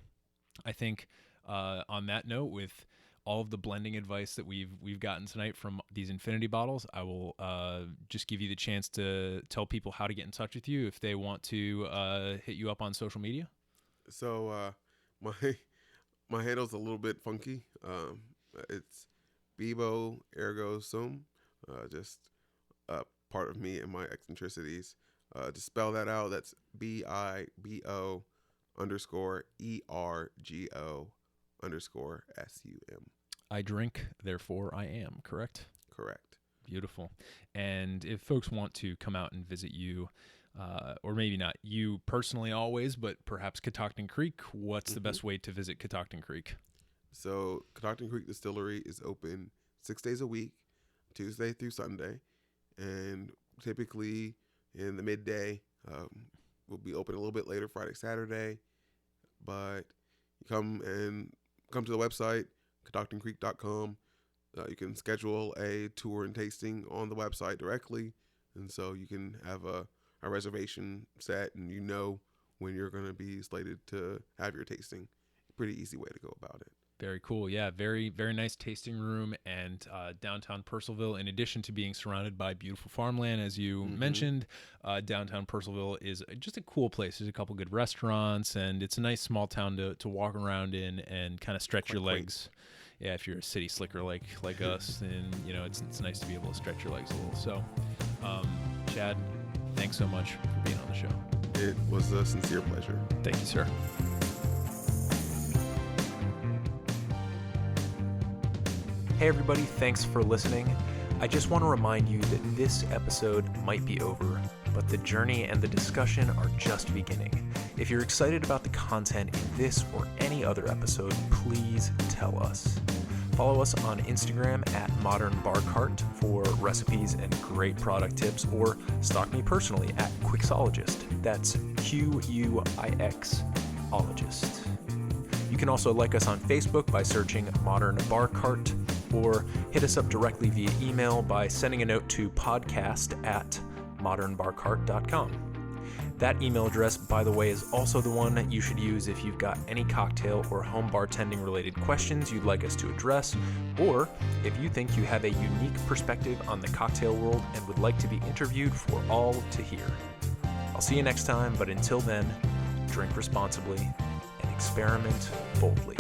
[SPEAKER 1] I think on that note, with all of the blending advice that we've gotten tonight from these infinity bottles, I will just give you the chance to tell people how to get in touch with you if they want to hit you up on social media.
[SPEAKER 6] So my handle's a little bit funky. It's Bibo Ergo Sum, just part of me and my eccentricities. To spell that out, that's BIBO _ERGO_SUM.
[SPEAKER 1] I drink, therefore I am, correct?
[SPEAKER 6] Correct.
[SPEAKER 1] Beautiful. And if folks want to come out and visit you, or maybe not you personally always, but perhaps Catoctin Creek, what's the best way to visit Catoctin Creek?
[SPEAKER 6] So Catoctin Creek Distillery is open 6 days a week, Tuesday through Sunday, and typically in the midday. We'll be open a little bit later, Friday, Saturday, but you come to the website, catoctincreek.com. You can schedule a tour and tasting on the website directly, and so you can have a reservation set, and you know when you're going to be slated to have your tasting. Pretty easy way to go about it.
[SPEAKER 1] Very cool. Yeah, very, very nice tasting room and downtown Purcellville. In addition to being surrounded by beautiful farmland, as you mentioned, downtown Purcellville is just a cool place. There's a couple good restaurants, and it's a nice small town to walk around in and kind of stretch your legs. Yeah, if you're a city slicker like us, then it's nice to be able to stretch your legs a little. So, Chad, thanks so much for being on the show.
[SPEAKER 6] It was a sincere pleasure.
[SPEAKER 1] Thank you, sir. Hey everybody, thanks for listening. I just want to remind you that this episode might be over, but the journey and the discussion are just beginning. If you're excited about the content in this or any other episode, please tell us. Follow us on Instagram at Modern Bar Cart for recipes and great product tips, or stalk me personally at Quixologist. That's QUIX-ologist. You can also like us on Facebook by searching Modern Bar Cart, or hit us up directly via email by sending a note to podcast@modernbarcart.com. That email address, by the way, is also the one that you should use if you've got any cocktail or home bartending related questions you'd like us to address, or if you think you have a unique perspective on the cocktail world and would like to be interviewed for all to hear. I'll see you next time, but until then, drink responsibly and experiment boldly.